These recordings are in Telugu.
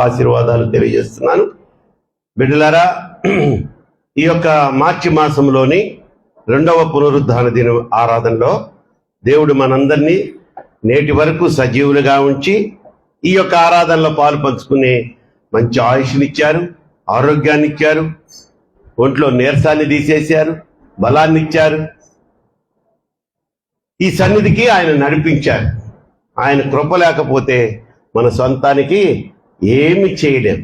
ఆశీర్వాదాలు తెలియజేస్తున్నాను. బిడ్డలారా, ఈ యొక్క మార్చి మాసంలోని 2వ పునరుద్ధాన దిన ఆరాధనలో దేవుడు మనందరినీ నేటి వరకు సజీవులుగా ఉంచి ఈ యొక్క ఆరాధనలో పాలు పంచుకునే మంచి ఆయుష్నిచ్చారు, ఆరోగ్యాన్ని ఇచ్చారు, ఒంట్లో నీరసాన్ని తీసేశారు, బలాన్ని ఇచ్చారు. ఈ సన్నిధికి ఆయన నడిపించారు. ఆయన కృప లేకపోతే మన సొంతానికి ఏమి చేయలేం.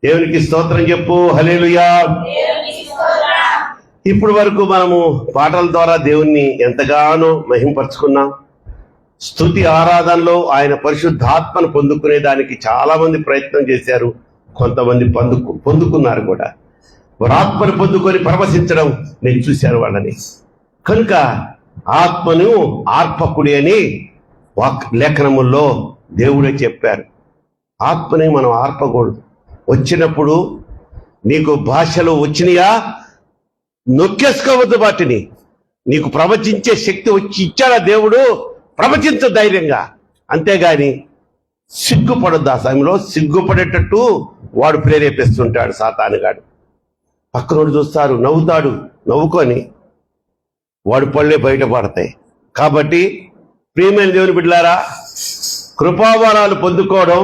దేవునికి స్తోత్రం చెప్పు. హల్లెలూయా. ఇప్పుడు వరకు మనము పాటల ద్వారా దేవుణ్ణి ఎంతగానో మహింపరుచుకున్నాం. స్తుతి ఆరాధనలో ఆయన పరిశుద్ధాత్మను పొందుకునే దానికి చాలా మంది ప్రయత్నం చేశారు. కొంతమంది పొందుకున్నారు కూడా. వారు ఆత్మను పొందుకొని పరవశించడం నేను చూశాను వాళ్ళని. కనుక ఆత్మను ఆర్పకుడి అని లేఖనముల్లో దేవుడే చెప్పారు. ఆత్మని మనం ఆర్పకూడదు. వచ్చినప్పుడు నీకు భాషలు వచ్చినాయా, నొక్కేసుకోవద్దు వాటిని. నీకు ప్రవచించే శక్తి వచ్చి ఇచ్చాడా దేవుడు, ప్రవచించ ధైర్యంగా. అంతేగాని సిగ్గుపడద్దు. ఆ సమయంలో సిగ్గుపడేటట్టు వాడు ప్రేరేపిస్తుంటాడు సాతానుగాడు. పక్కనోడు చూస్తారు, నవ్వుతాడు, నవ్వుకొని వాడు పళ్ళే బయటపడతాయి. కాబట్టి ప్రియమైన దేవుని బిడ్డలారా, కృపావరాలు పొందుకోవడం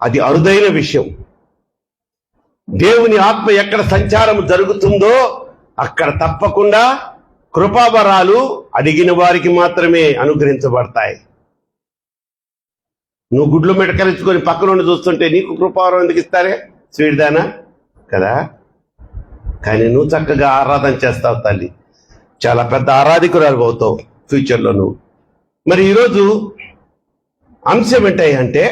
అది అరుదైన విషయం. దేవుని ఆత్మ ఎక్కడ సంచారం జరుగుతుందో అక్కడ తప్పకుండా కృపావరాలు అడిగిన వారికి మాత్రమే అనుగ్రహించబడతాయి. నువ్వు గుడ్లు మెడకరించుకొని పక్కన చూస్తుంటే నీకు కృపావరం ఎందుకు ఇస్తారే? స్వీడ్దానా కదా. కానీ నువ్వు చక్కగా ఆరాధన చేస్తావు తల్లి, చాలా పెద్ద ఆరాధికురాలు అవుతావు ఫ్యూచర్లో నువ్వు. మరి ఈరోజు అంశం ఏంటంటే,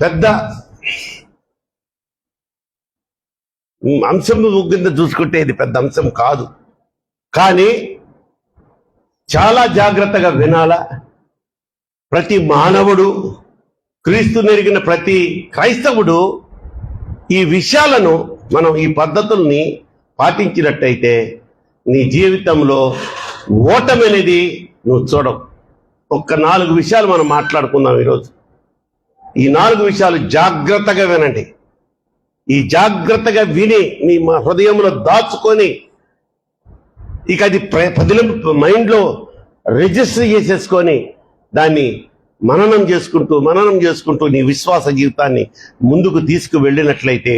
పెద్ద అంశం కింద చూసుకుంటే ఇది పెద్ద అంశం కాదు, కానీ చాలా జాగ్రత్తగా వినాలా. ప్రతి మానవుడు, క్రీస్తు నెరిగిన ప్రతి క్రైస్తవుడు ఈ విషయాలను, మనం ఈ పద్ధతుల్ని పాటించినట్టయితే నీ జీవితంలో ఓటమి అనేది నువ్వు చూడవు. ఒక్క 4 విషయాలు మనం మాట్లాడుకుందాం ఈరోజు. ఈ 4 విషయాలు జాగ్రత్తగా వినండి. ఈ జాగ్రత్తగా విని మీ హృదయంలో దాచుకొని ఇక అది మైండ్లో రిజిస్టర్ చేసేసుకొని దాన్ని మననం చేసుకుంటూ నీ విశ్వాస జీవితాన్ని ముందుకు తీసుకువెళ్ళినట్లయితే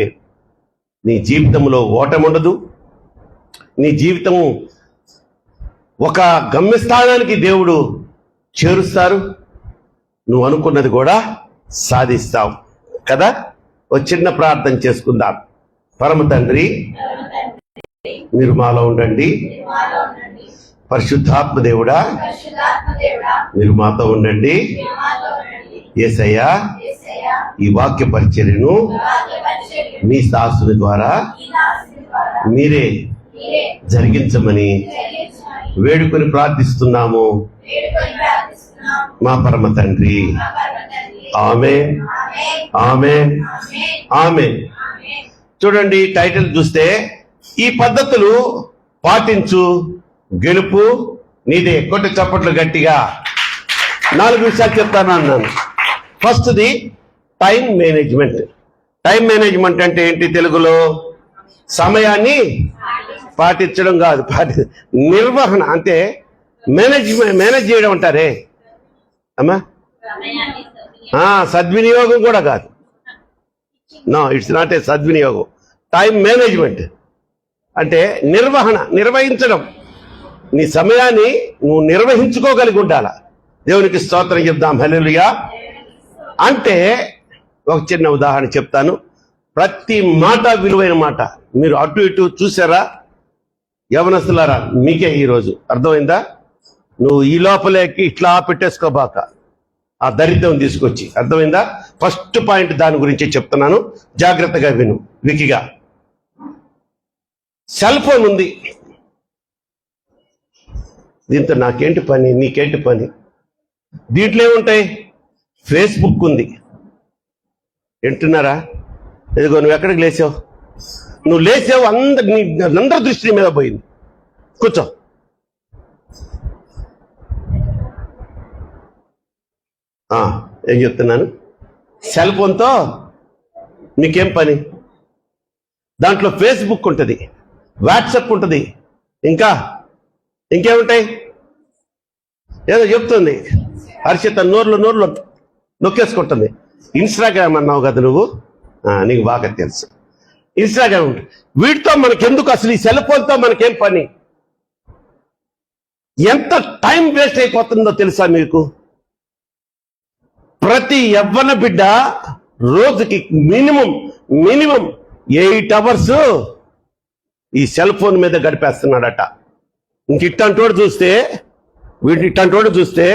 నీ జీవితంలో ఓటమి ఉండదు. నీ జీవితము ఒక గమ్యస్థానానికి దేవుడు చేరుస్తారు. నువ్వు అనుకున్నది కూడా సాధిస్తావు కదా. ఒక చిన్న ప్రార్థన చేసుకుందాం. పరమ తండ్రి, మీరు మాలో ఉండండి. పరిశుద్ధాత్మ దేవుడా, మీరు మాతో ఉండండి. యేసయ్యా, ఈ వాక్య పరిచర్యను మీ దాసుని ద్వారా మీరే జరిగించమని వేడుకొని ప్రార్థిస్తున్నాము మా పరమ తండ్రి. ఆమేన్, ఆమేన్, ఆమేన్. చూడండి, టైటిల్ చూస్తే ఈ పద్ధతులు పాటించు, గెలుపు నీదే. కొట్టి చప్పట్లు గట్టిగా. 4 విషయాలు చెప్తాను అన్నాను. ఫస్ట్ది టైం మేనేజ్మెంట్. టైం మేనేజ్మెంట్ అంటే ఏంటి తెలుగులో? సమయాన్ని పాటించడం కాదు, నిర్వహణ. అంటే మేనేజ్ చేయడం అంటారే అమ్మా, సద్వినియోగం కూడా కాదు. నో, ఇట్స్ నాట్ ఏ సద్వినియోగం. టైం మేనేజ్మెంట్ అంటే నిర్వహించడం. నీ సమయాన్ని నువ్వు నిర్వహించుకోగలిగి ఉండాల. దేవునికి స్తోత్రం చెప్దాం. హల్లెలూయా. అంటే ఒక చిన్న ఉదాహరణ చెప్తాను. ప్రతి మాట విలువైన మాట. మీరు అటు ఇటు చూసారా యవనస్తులారా? మీకే ఈరోజు అర్థమైందా? నువ్వు ఈ లోపలేకి ఇట్లా పెట్టేసుకోబాక, ఆ దరిద్రం తీసుకొచ్చి. అర్థమైందా? ఫస్ట్ పాయింట్ దాని గురించి చెప్తున్నాను, జాగ్రత్తగా విను వికిగా. సెల్ ఫోన్ ఉంది. దీంతో నాకేంటి పని, నీకేంటి పని? దీంట్లో ఏముంటాయి? ఫేస్బుక్ ఉంది. వింటున్నారా? ఇదిగో నువ్వు ఎక్కడికి లేచావు? నువ్వు లేచావు, అందరి దృష్టి మీద పోయింది. కూర్చో. ఏం చెప్తున్నాను? సెల్ ఫోన్తో నీకేం పని? దాంట్లో ఫేస్బుక్ ఉంటుంది, వాట్సాప్ ఉంటుంది, ఇంకేముంటాయి? ఏదో చెప్తుంది హర్షిత నోర్లు నొక్కేసుకుంటుంది. ఇన్స్టాగ్రామ్ అన్నావు కదా నువ్వు, నీకు బాగా తెలుసు ఇన్స్టాగ్రామ్. వీటితో మనకెందుకు అసలు? ఈ సెల్ ఫోన్తో మనకేం పని? ఎంత టైం వేస్ట్ అయిపోతుందో తెలుసా మీకు? ప్రతి యవ్వన బిడ్డ రోజుకి మినిమం 8 hours ఈ సెల్ ఫోన్ మీద గడిపేస్తున్నాడట. ఇట్టంటోడు చూస్తే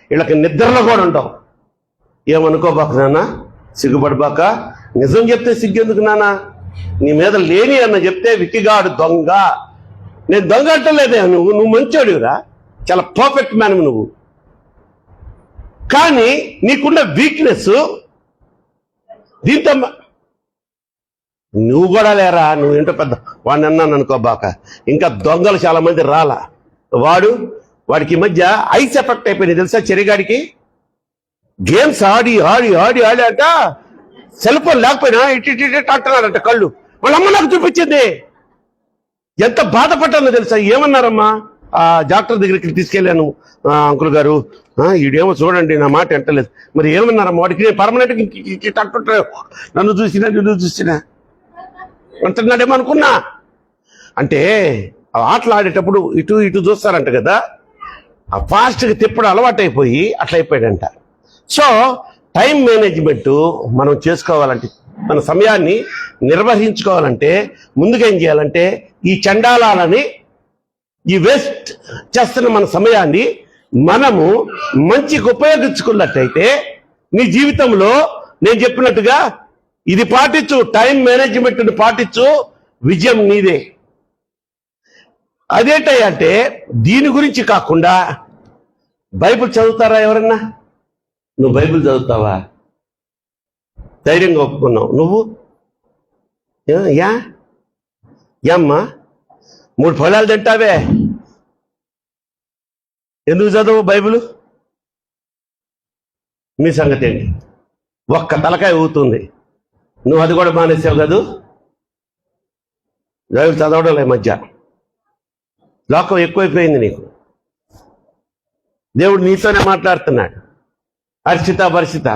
వీళ్ళకి నిద్రలో కూడా ఉండవు. ఏమనుకోబాక నాన్న, సిగ్గుపడబాక. నిజం చెప్తే సిగ్గెందుకు నాన్న? నీ మీద లేని అన్న చెప్తే విక్కిగాడు దొంగ. నేను దొంగ అంటలేదే, నువ్వు మంచోడివిరా, చాలా పర్ఫెక్ట్ మ్యాన్ నువ్వు. కానీ నీకున్న వీక్నెస్ దీంతో నువ్వు కూడా లేరా. నువ్వు ఏంటో పెద్ద వాడిని అన్నాను అనుకోబాక. ఇంకా దొంగలు చాలా మంది రాలా. వాడికి ఈ మధ్య ఐస్ ఎఫెక్ట్ అయిపోయింది తెలుసా? చెరిగాడికి గేమ్స్ ఆడి అంట సెల్ ఫోన్ లేకపోయినా ఇటు అంటున్నారంట కళ్ళు. వాళ్ళమ్మ నాకు చూపించింది. ఎంత బాధపడ్డానో తెలుసా? ఏమన్నారమ్మా? ఆ డాక్టర్ దగ్గరికి తీసుకెళ్ళాను. అంకుల్ గారు, ఈడేమో చూడండి నా మాట ఎంటలేదు. మరి ఏమన్నారమ్మా? వాడికి నేను పర్మనెంట్ అంటుంటా. నన్ను చూసినా అంటున్నాడేమో అనుకున్నా. అంటే ఆటలు ఆడేటప్పుడు ఇటు చూస్తారంట కదా, ఆ ఫాస్ట్గా తిప్పడం అలవాటైపోయి అట్లా అయిపోయాడంట. సో టైం మేనేజ్మెంట్ మనం చేసుకోవాలంటే, మన సమయాన్ని నిర్వహించుకోవాలంటే ముందుగా ఏం చేయాలంటే, ఈ చండాలాలని, ఈ వేస్ట్ చేస్తున్న మన సమయాన్ని మనము మంచికి ఉపయోగించుకున్నట్టయితే నీ జీవితంలో నేను చెప్పినట్టుగా ఇది పాటించు, టైం మేనేజ్మెంట్ని పాటించు, విజయం నీదే. అదేంటంటే దీని గురించి కాకుండా బైబిల్ చదువుతారా ఎవరన్నా? నువ్వు బైబిల్ చదువుతావా? ధైర్యంగా ఒప్పుకున్నావు. నువ్వు అమ్మా 3 ఫలాలు తింటావే, ఎందుకు చదవు బైబిల్? మీ సంగతి ఏంటి? ఒక్క తలకాయ ఊగుతుంది. నువ్వు అది కూడా మానేసావు కదూ. బైబిల్ చదవడం లే మధ్య లోకం ఎక్కువైపోయింది నీకు. దేవుడు నీతోనే మాట్లాడుతున్నాడు. హర్షిత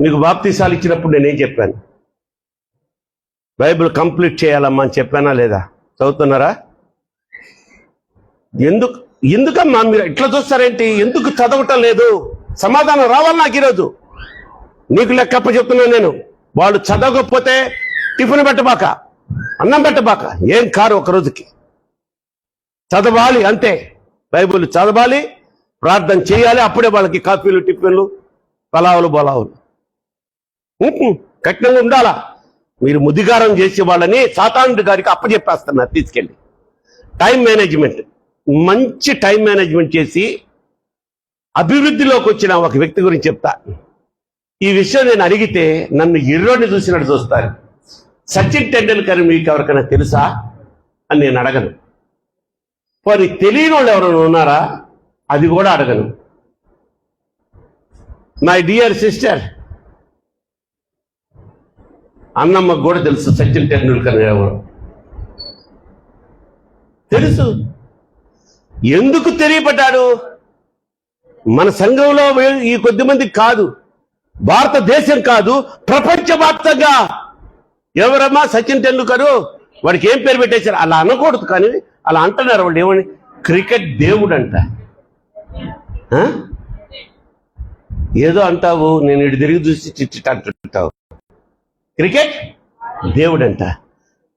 నీకు బాప్తీసాలు ఇచ్చినప్పుడు నేనేం చెప్పాను? బైబిల్ చేయాలమ్మా అని చెప్పానా లేదా? చదువుతున్నారా? ఎందుకమ్మా మీరు ఇట్లా చూస్తారేంటి? ఎందుకు చదవటం లేదు? సమాధానం రావాలి నాకు ఈరోజు. నీకు లెక్కప్ప చెప్తున్నాను నేను. వాళ్ళు చదవకపోతే టిఫిన్ పెట్టబాక, అన్నం పెట్టబాక, ఏం కారు ఒక రోజుకి. చదవాలి అంతే. బైబిల్ చదవాలి, ప్రార్థన చేయాలి. అప్పుడే వాళ్ళకి కాఫీలు, టిఫిన్లు, పలావులు, బలావులు కఠినంగా ఉండాలా. మీరు ముదిగారం చేసే వాళ్ళని సాతానుడి గారికి అప్పచెప్పేస్తున్నారు తీసుకెళ్ళి. టైం మేనేజ్మెంట్, మంచి టైం మేనేజ్మెంట్ చేసి అభివృద్ధిలోకి వచ్చిన ఒక వ్యక్తి గురించి చెప్తా. ఈ విషయం నేను అడిగితే నన్ను ఎర్రోని చూసినట్టు చూస్తారు. సచిన్ టెండూల్కర్ మీకు ఎవరికైనా తెలుసా అని నేను అడగను. మరి తెలియని వాళ్ళు ఎవరైనా ఉన్నారా? అది కూడా అడగను. మై డియర్ సిస్టర్, అన్నమ్మకు కూడా తెలుసు సచిన్ టెండూల్కర్ ఎవరు. తెలుసు. ఎందుకు తెలియబడ్డాడు? మన సంఘంలో ఈ కొద్ది మంది కాదు, భారతదేశం కాదు, ప్రపంచవ్యాప్తంగా. ఎవరమ్మా సచిన్ టెండూల్కర్? వాడికి ఏం పేరు పెట్టేశారు? అలా అనకూడదు, కానీ అలా అంటున్నారు వాళ్ళు. ఏమని? క్రికెట్ దేవుడు అంట. ఏదో అంటావు, నేను ఇటు తిరిగి చూసి చిచ్చిట అంటుంటావు. క్రికెట్ దేవుడు అంట.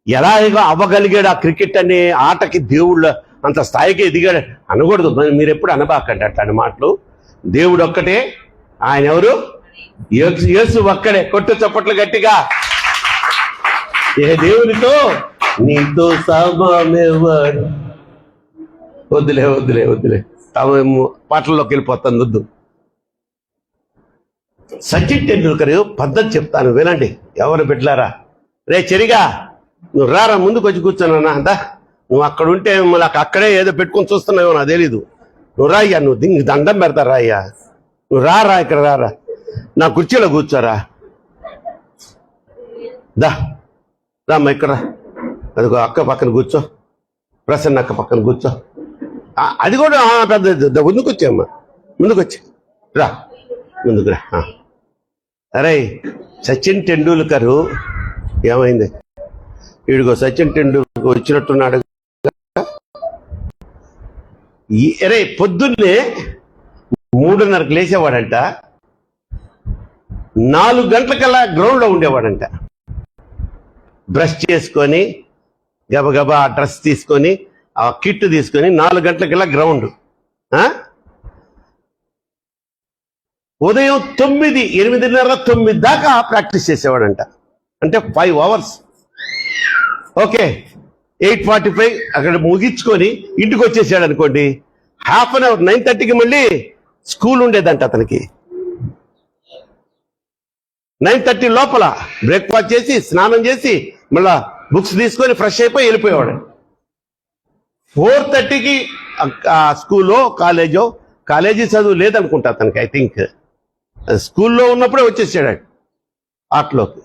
ఎలాగో అవ్వగలిగాడు ఆ క్రికెట్ అనే ఆటకి? దేవుళ్ళ అంత స్థాయికి ఎదిగాడు అనకూడదు. మీరు ఎప్పుడు అనబాకండి అట్లాంటి మాటలు. దేవుడు ఒక్కటే. ఆయన ఎవరు? యేసు ఒక్కడే. కొట్టు చప్పట్లు గట్టిగా. ఏ దేవునితో నీతో సమానెవరు? వద్దులే పాటల్లోకి వెళ్ళిపోతాను. వద్దు. సచిన్ టెండూల్కర్ పద్ధతి చెప్తాను వినండి. ఎవరు బిడ్డలారా? రే చెరిగా, నువ్వు రారా, ముందుకు వచ్చి కూర్చోనా. అందా నువ్వు అక్కడ ఉంటే మళ్ళీ అక్కడే ఏదో పెట్టుకొని చూస్తున్నావో నాకు తెలీదు. నువ్వు రాయ్యా, నువ్వు దండం పెడతా రాయ్యా. నువ్వు రారా, ఇక్కడ రారా, నా కుర్చీలో కూర్చోరా. దా రామ్మా ఇక్కడ రా. అదిగో అక్క పక్కన కూర్చో, ప్రసన్న అక్క పక్కన కూర్చో. అది కూడా పెద్ద ముందుకు వచ్చామ్మా, ముందుకు వచ్చి రా, ముందుకు రా. అరే సచిన్ టెండూల్కర్ ఏమైంది? వీడిగో సచిన్ టెండూల్కర్ వచ్చినట్టున్నాడు. అరే పొద్దున్నే 3:30కి లేచేవాడంట, 4 గంటలకల్లా గ్రౌండ్లో ఉండేవాడంట. బ్రష్ చేసుకొని గబగబా ఆ డ్రెస్ తీసుకొని ఆ కిట్ తీసుకొని 4 గంటలకల్లా గ్రౌండ్. ఉదయం 9, 8:30, 9 దాకా ప్రాక్టీస్ చేసేవాడంట. అంటే 5 అవర్స్. ఓకే, 8:45 అక్కడ ముగించుకొని ఇంటికి వచ్చేసాడు అనుకోండి, హాఫ్ అన్ అవర్ 9:30కి మళ్ళీ స్కూల్ ఉండేదంట అతనికి. 9:30 లోపల బ్రేక్ఫాస్ట్ చేసి స్నానం చేసి మళ్ళా బుక్స్ తీసుకొని ఫ్రెష్ అయిపోయి వెళ్ళిపోయేవాడు. 4:30కి స్కూల్లో కాలేజీ చదువు లేదనుకుంటా అతనికి. ఐ థింక్ స్కూల్లో ఉన్నప్పుడే వచ్చేసాడు ఆటలోకి.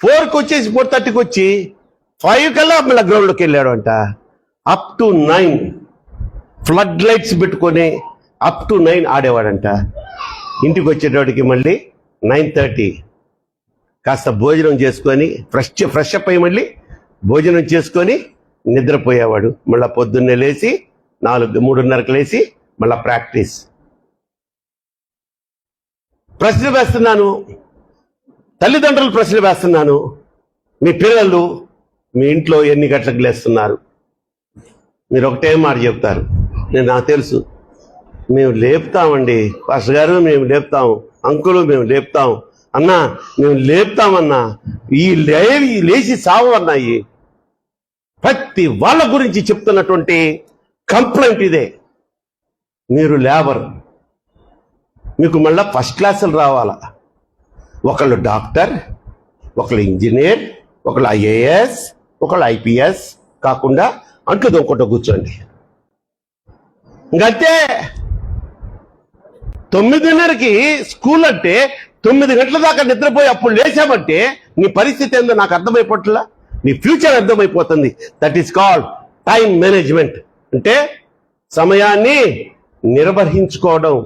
4కి వచ్చేసి 4:30కి వచ్చి 5 కల్లా మళ్ళీ గ్రౌండ్లోకి వెళ్ళాడు అంట. అప్ టు 9 ఫ్లడ్ లైట్స్ పెట్టుకొని అప్ టు 9 ఆడేవాడంట. ఇంటికి వచ్చేటోడికి మళ్ళీ 9:30 కాస్త భోజనం చేసుకొని ఫ్రెష్ అప్ అయ్యి మళ్ళీ భోజనం చేసుకొని నిద్రపోయేవాడు. మళ్ళీ పొద్దున్నే లేచి 3:30కి లేచి మళ్ళీ ప్రాక్టీస్. ప్రశ్న వేస్తున్నాను, తల్లిదండ్రులు ప్రశ్న వేస్తున్నాను, మీ పిల్లలు మీ ఇంట్లో ఎన్ని గంటలకు లేస్తున్నారు? మీరు ఒకటే మాట చెప్తారు, నాకు తెలుసు, మేము లేపుతామండి పాస్టర్ గారు, మేము లేపుతాం, అంకులు మేము లేపుతాం, అన్నా మేము లేపుతామన్నా, ఈ లేచి సావు అన్నాయి. ప్రతి వాళ్ళ గురించి చెప్తున్నటువంటి కంప్లైంట్ ఇదే. మీరు లేబర్, మీకు మళ్ళా ఫస్ట్ క్లాసులు రావాలా. ఒకళ్ళు డాక్టర్, ఒకళ్ళు ఇంజనీర్, ఒకళ్ళు ఐఏఎస్, ఒకళ్ళు ఐపీఎస్ కాకుండా అంట్లు దొంగకుండా కూర్చోండి. ఇంకంతే. 9:30కి స్కూల్ అంటే 9 గంటల దాకా నిద్రపోయి అప్పుడు లేచామంటే నీ పరిస్థితి ఏందో నాకు అర్థమైపోట్లా. నీ ఫ్యూచర్ అర్థమైపోతుంది. That is called time management. అంటే సమయాన్ని నిర్వహించుకోవడం,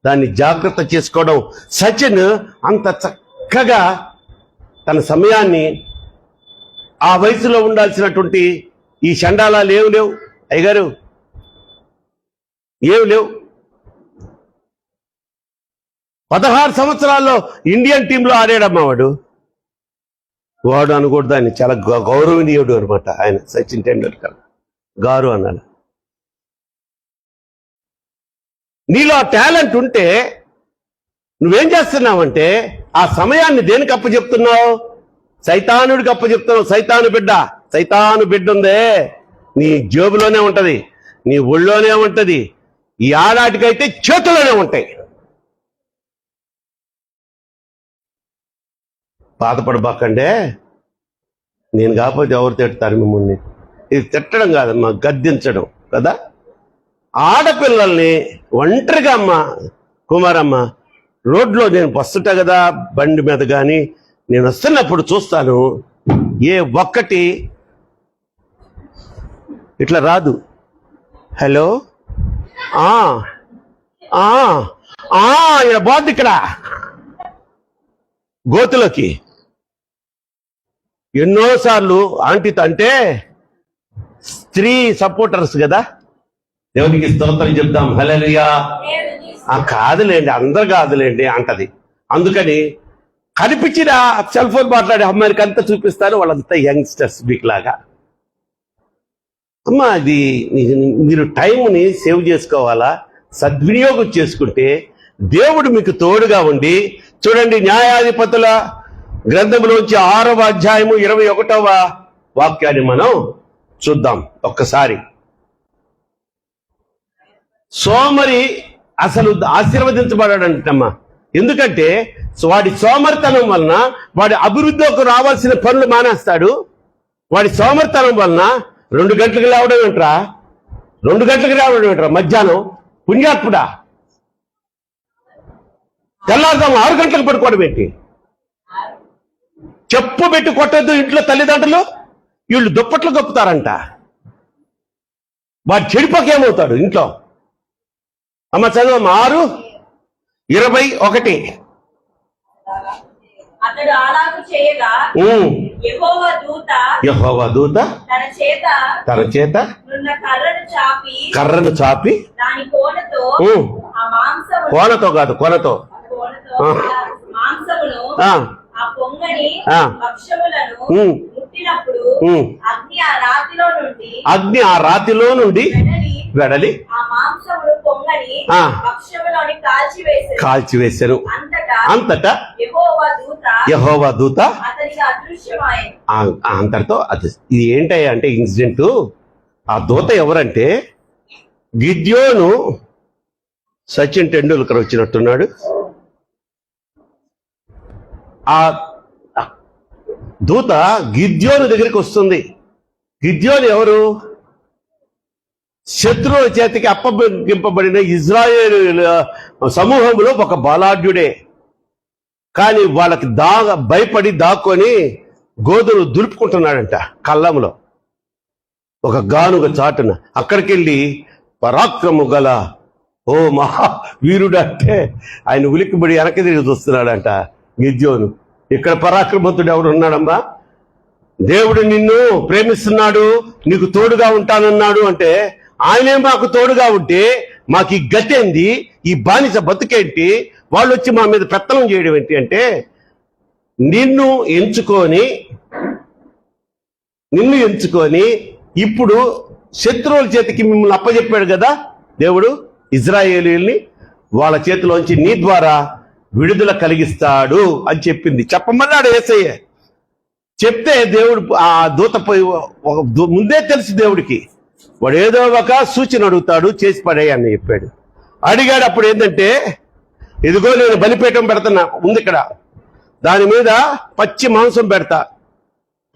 దాన్ని జాగ్రత్త చేసుకోవడం. సచిన్ అంత చక్కగా తన సమయాన్ని, ఆ వయసులో ఉండాల్సినటువంటి ఈ చండాలాలు ఏమి లేవు అయ్యగారు, ఏమి లేవు. 16 సంవత్సరాల్లో ఇండియన్ టీంలో ఆడాడమ్మా వాడు అనకూడదు, ఆయన చాలా గౌరవనీయుడు అనమాట ఆయన. సచిన్ టెండూల్కర్ గారు అన్నాడు. నీలో ఆ టాలెంట్ ఉంటే నువ్వేం చేస్తున్నావంటే ఆ సమయాన్ని దేనికి అప్పచెప్తున్నావు? సైతానుడికి అప్పచెప్తున్నావు. సైతాను బిడ్డ ఉందే నీ జేబులోనే ఉంటది, నీ ఒళ్ళోనే ఉంటది. ఈ ఆడాటికైతే చేతుల్లోనే ఉంటాయి. బాధపడబాకండే. నేను కాకపోతే ఎవరు తిడతారు మిమ్మల్ని? ఇది తిట్టడం కాదమ్మా, గద్దించడం కదా. ఆడపిల్లల్ని ఒంటరిగా అమ్మ కుమారమ్మ రోడ్లో నేను వస్తుంటా కదా, బండి మీద కానీ నేను వస్తున్నప్పుడు చూస్తాను, ఏ ఒక్కటి ఇట్లా రాదు. హలో ఇలా బాగుంది ఇక్కడ గోతులోకి. ఎన్నోసార్లు ఆంటీతో అంటే స్త్రీ సపోర్టర్స్ కదా, దేవునికి స్తోత్రం చెప్దాం, హల్లెలూయా. కాదులేండి, అందరు కాదులేండి అంటది. అందుకని కనిపించిన సెల్ ఫోన్ మాట్లాడే అమ్మాయికి అంతా చూపిస్తారు, వాళ్ళంతా యంగ్స్టర్స్ మీకులాగా. అమ్మా, అది మీరు టైంని సేవ్ చేసుకోవాలా, సద్వినియోగం చేసుకుంటే దేవుడు మీకు తోడుగా ఉండి. చూడండి, న్యాయాధిపతుల గ్రంథంలోంచి 6వ అధ్యాయము 21వ వాక్యాన్ని మనం చూద్దాం ఒక్కసారి. సోమరి అసలు ఆశీర్వదించబడాడంటమ్మా. ఎందుకంటే వాడి సోమరితనం వలన వాడి అభివృద్ధిలోకి రావాల్సిన పనులు మానేస్తాడు. వాడి సోమరితనం వలన 2 గంటలకు లేవడం ఏంట్రా, 2 గంటలకు రావడం ఏంట్రా మధ్యాహ్నం? పుణ్యాత్ముడా, తెల్లారుదాం 6 గంటలకు పడుకోవడం ఏంటి? చెప్పు పెట్టి కొట్టద్దు ఇంట్లో తల్లిదండ్రులు. వీళ్ళు దుప్పట్లు కప్పుతారంట. వాడు చెడిపోకేమవుతాడు ఇంట్లో. అమ్మ చదువు 6:21. అతడు అలాగు చేయగా యెహోవా దూత తన చేత నున్న కర్రను చాపి దాని కోనతో ఆ మాంసమును కోనతో కాదు కొనతో మాంసమును ఆ పొంగని భక్ష్యములను ముట్టినప్పుడు అగ్ని ఆ రాతిలో నుండి వెడలి ఆ మాంసమును పొంగని భక్ష్యములోని కాల్చివేశారు. అంతటా యెహోవా దూత అతనికి అదృశ్యమాయెను. అంతటితో ఇది ఏంటయ్యా అంటే ఇన్సిడెంట్. ఆ దూత ఎవరంటే గిద్యోను. సచిన్ టెండూల్కర్ వచ్చినట్టున్నాడు. ఆ దూత గిద్యోను దగ్గరికి వస్తుంది. గిద్యోను ఎవరు? శత్రువుల చేతికి అప్పగింపబడిన ఇజ్రాయేలు సమూహంలో ఒక బలాఢ్యుడే. కానీ వాళ్ళకి భయపడి దాక్కొని గోధులు దులుపుకుంటున్నాడంట కళ్ళంలో ఒక గానుగ చాటున. అక్కడికి వెళ్ళి పరాక్రము గల ఓ మహా వీరుడు అంటే ఆయన ఉలిక్కిబడి వెనక్కి తిరిగి చూస్తున్నాడంట గిద్యోను. ఇక్కడ పరాక్రమవంతుడు ఎవడు ఉన్నాడమ్మా? దేవుడు నిన్ను ప్రేమిస్తున్నాడు, నీకు తోడుగా ఉంటానన్నాడు అంటే ఆయనే మాకు తోడుగా ఉంటే మాకు ఈ గతి ఏంది, ఈ బానిస బతుకేంటి, వాళ్ళు వచ్చి మా మీద పెత్తనం చేయడం ఏంటి అంటే నిన్ను ఎంచుకొని ఇప్పుడు శత్రువుల చేతికి మిమ్మల్ని అప్పచెప్పాడు కదా దేవుడు ఇజ్రాయేలీల్ని, వాళ్ళ చేతిలోంచి నీ ద్వారా విడుదల కలిగిస్తాడు అని చెప్పింది. చెప్పమన్నాడు యేసయ్య. చెప్తే దేవుడు ఆ దూత పోయి ముందే తెలుసు దేవుడికి, వాడు ఏదో ఒక సూచన అడుగుతాడు, చేసి పడేయని చెప్పాడు. అడిగాడు. అప్పుడు ఏంటంటే ఇదిగో నేను బలిపీఠం పెడుతున్నా ఉంది ఇక్కడ, దాని మీద పచ్చి మాంసం పెడతా,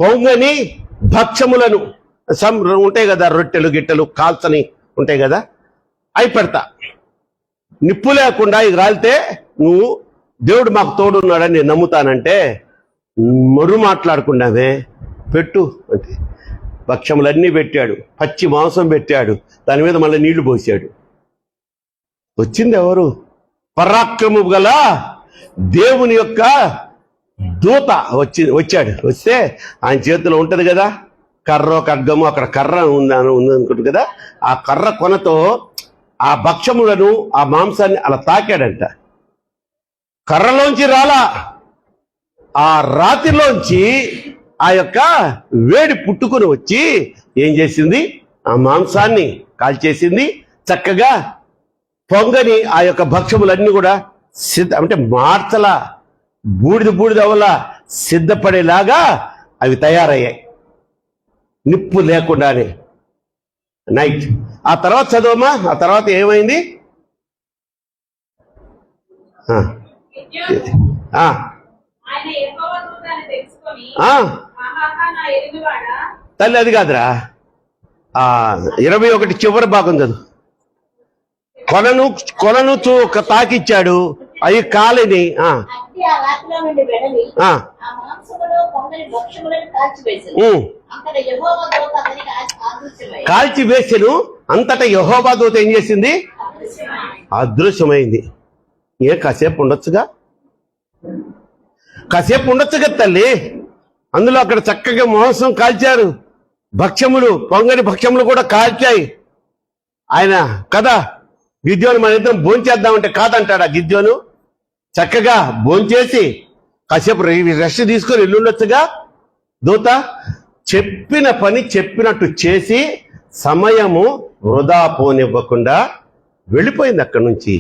పొంగని భక్ష్యములను ఉంటాయి కదా, రొట్టెలు గిట్టెలు కాల్చని ఉంటాయి కదా, అవి పెడతా. నిప్పు లేకుండా ఇది రాలితే నువ్వు దేవుడు మాకు తోడున్నాడని నేను నమ్ముతానంటే మరు మాట్లాడకుండామే పెట్టు అంటే భక్ష్యములన్నీ పెట్టాడు, పచ్చి మాంసం పెట్టాడు, దాని మీద మళ్ళీ నీళ్లు పోసాడు. వచ్చింది ఎవరు? పరాక్రము గల దేవుని యొక్క దూత వచ్చాడు. వస్తే ఆయన చేతిలో ఉంటది కదా కర్రో ఖడ్గము, అక్కడ కర్ర ఉందనుకుంటు కదా, ఆ కర్ర కొనతో ఆ భక్ష్యములను ఆ మాంసాన్ని అలా తాకాడంట. కర్రలోంచి రాలా, ఆ రాతిలోంచి ఆ యొక్క వేడి పుట్టుకుని వచ్చి ఏం చేసింది, ఆ మాంసాన్ని కాల్చేసింది. చక్కగా పొంగని ఆ యొక్క భక్ష్యములన్నీ కూడా అంటే మార్చలా, బూడిద వల్ల సిద్ధపడేలాగా అవి తయారయ్యాయి, నిప్పు లేకుండానే. నైట్ ఆ తర్వాత చదవమా, ఆ తర్వాత ఏమైంది? తల్లి అది కాదురా, 21 చివరి భాగం చదువు. కొలను తాకిచ్చాడు, అవి కాలిని కాల్చి వేసెను. అంతటా యెహోవా దూత ఏం చేసింది? అదృశ్యమైంది. కాసేపు ఉండొచ్చుగా తల్లి. అందులో అక్కడ చక్కగా మాంసం కాల్చారు, భక్ష్యములు పొంగని భక్ష్యములు కూడా కాల్చాయి. ఆయన కదా గిద్యోను మన ఇద్దరం భోంచేద్దామంటే కాదంటాడా గిద్యోను? చక్కగా భోంచేసి కాసేపు రెస్ట్ తీసుకొని ఎల్లుండొచ్చుగా. దూత చెప్పిన పని చెప్పినట్టు చేసి సమయము వృధా పోనివ్వకుండా వెళ్ళిపోయింది అక్కడి నుంచి.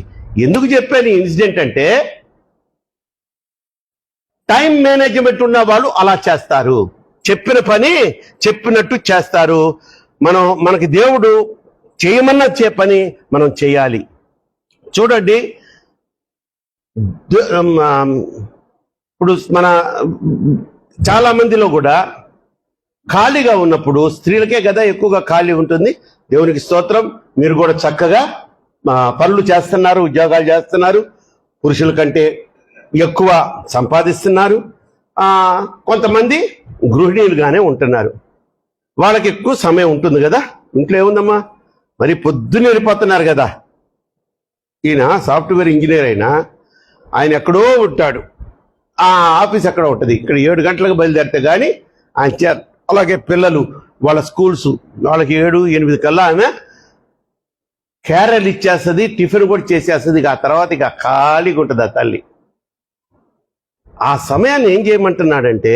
ఎందుకు చెప్పాను ఈ ఇన్సిడెంట్ అంటే టైం మేనేజ్మెంట్ ఉన్న వాళ్ళు అలా చేస్తారు, చెప్పిన పని చెప్పినట్టు చేస్తారు. మనకి దేవుడు చేయమన్న పని మనం చేయాలి. చూడండి, ఇప్పుడు మన చాలా మందిలో కూడా ఖాళీగా ఉన్నప్పుడు స్త్రీలకే కదా ఎక్కువగా ఖాళీ ఉంటుంది. దేవునికి స్తోత్రం, మీరు కూడా చక్కగా పనులు చేస్తున్నారు, ఉద్యోగాలు చేస్తున్నారు, పురుషుల కంటే ఎక్కువ సంపాదిస్తున్నారు. కొంతమంది గృహిణీలుగానే ఉంటున్నారు. వాళ్ళకి ఎక్కువ సమయం ఉంటుంది కదా. ఇంట్లో ఏముందమ్మా, మరి పొద్దున్న వెళ్ళిపోతున్నారు కదా. ఈయన సాఫ్ట్వేర్ ఇంజనీర్ అయినా ఆయన ఎక్కడో ఉంటాడు, ఆ ఆఫీస్ ఎక్కడో ఉంటుంది. ఇక్కడ 7 గంటలకు బయలుదేరితే కానీ ఆయన అలాగే పిల్లలు వాళ్ళ స్కూల్స్ వాళ్ళకి 7-8 కల్లా ఆమె క్యారెల్ ఇచ్చేస్తుంది, టిఫిన్ కూడా చేసేస్తుంది. ఆ తర్వాత ఇక ఖాళీగా ఉంటుంది ఆ తల్లి. ఆ సమయాన్ని ఏం చేయమంటున్నాడంటే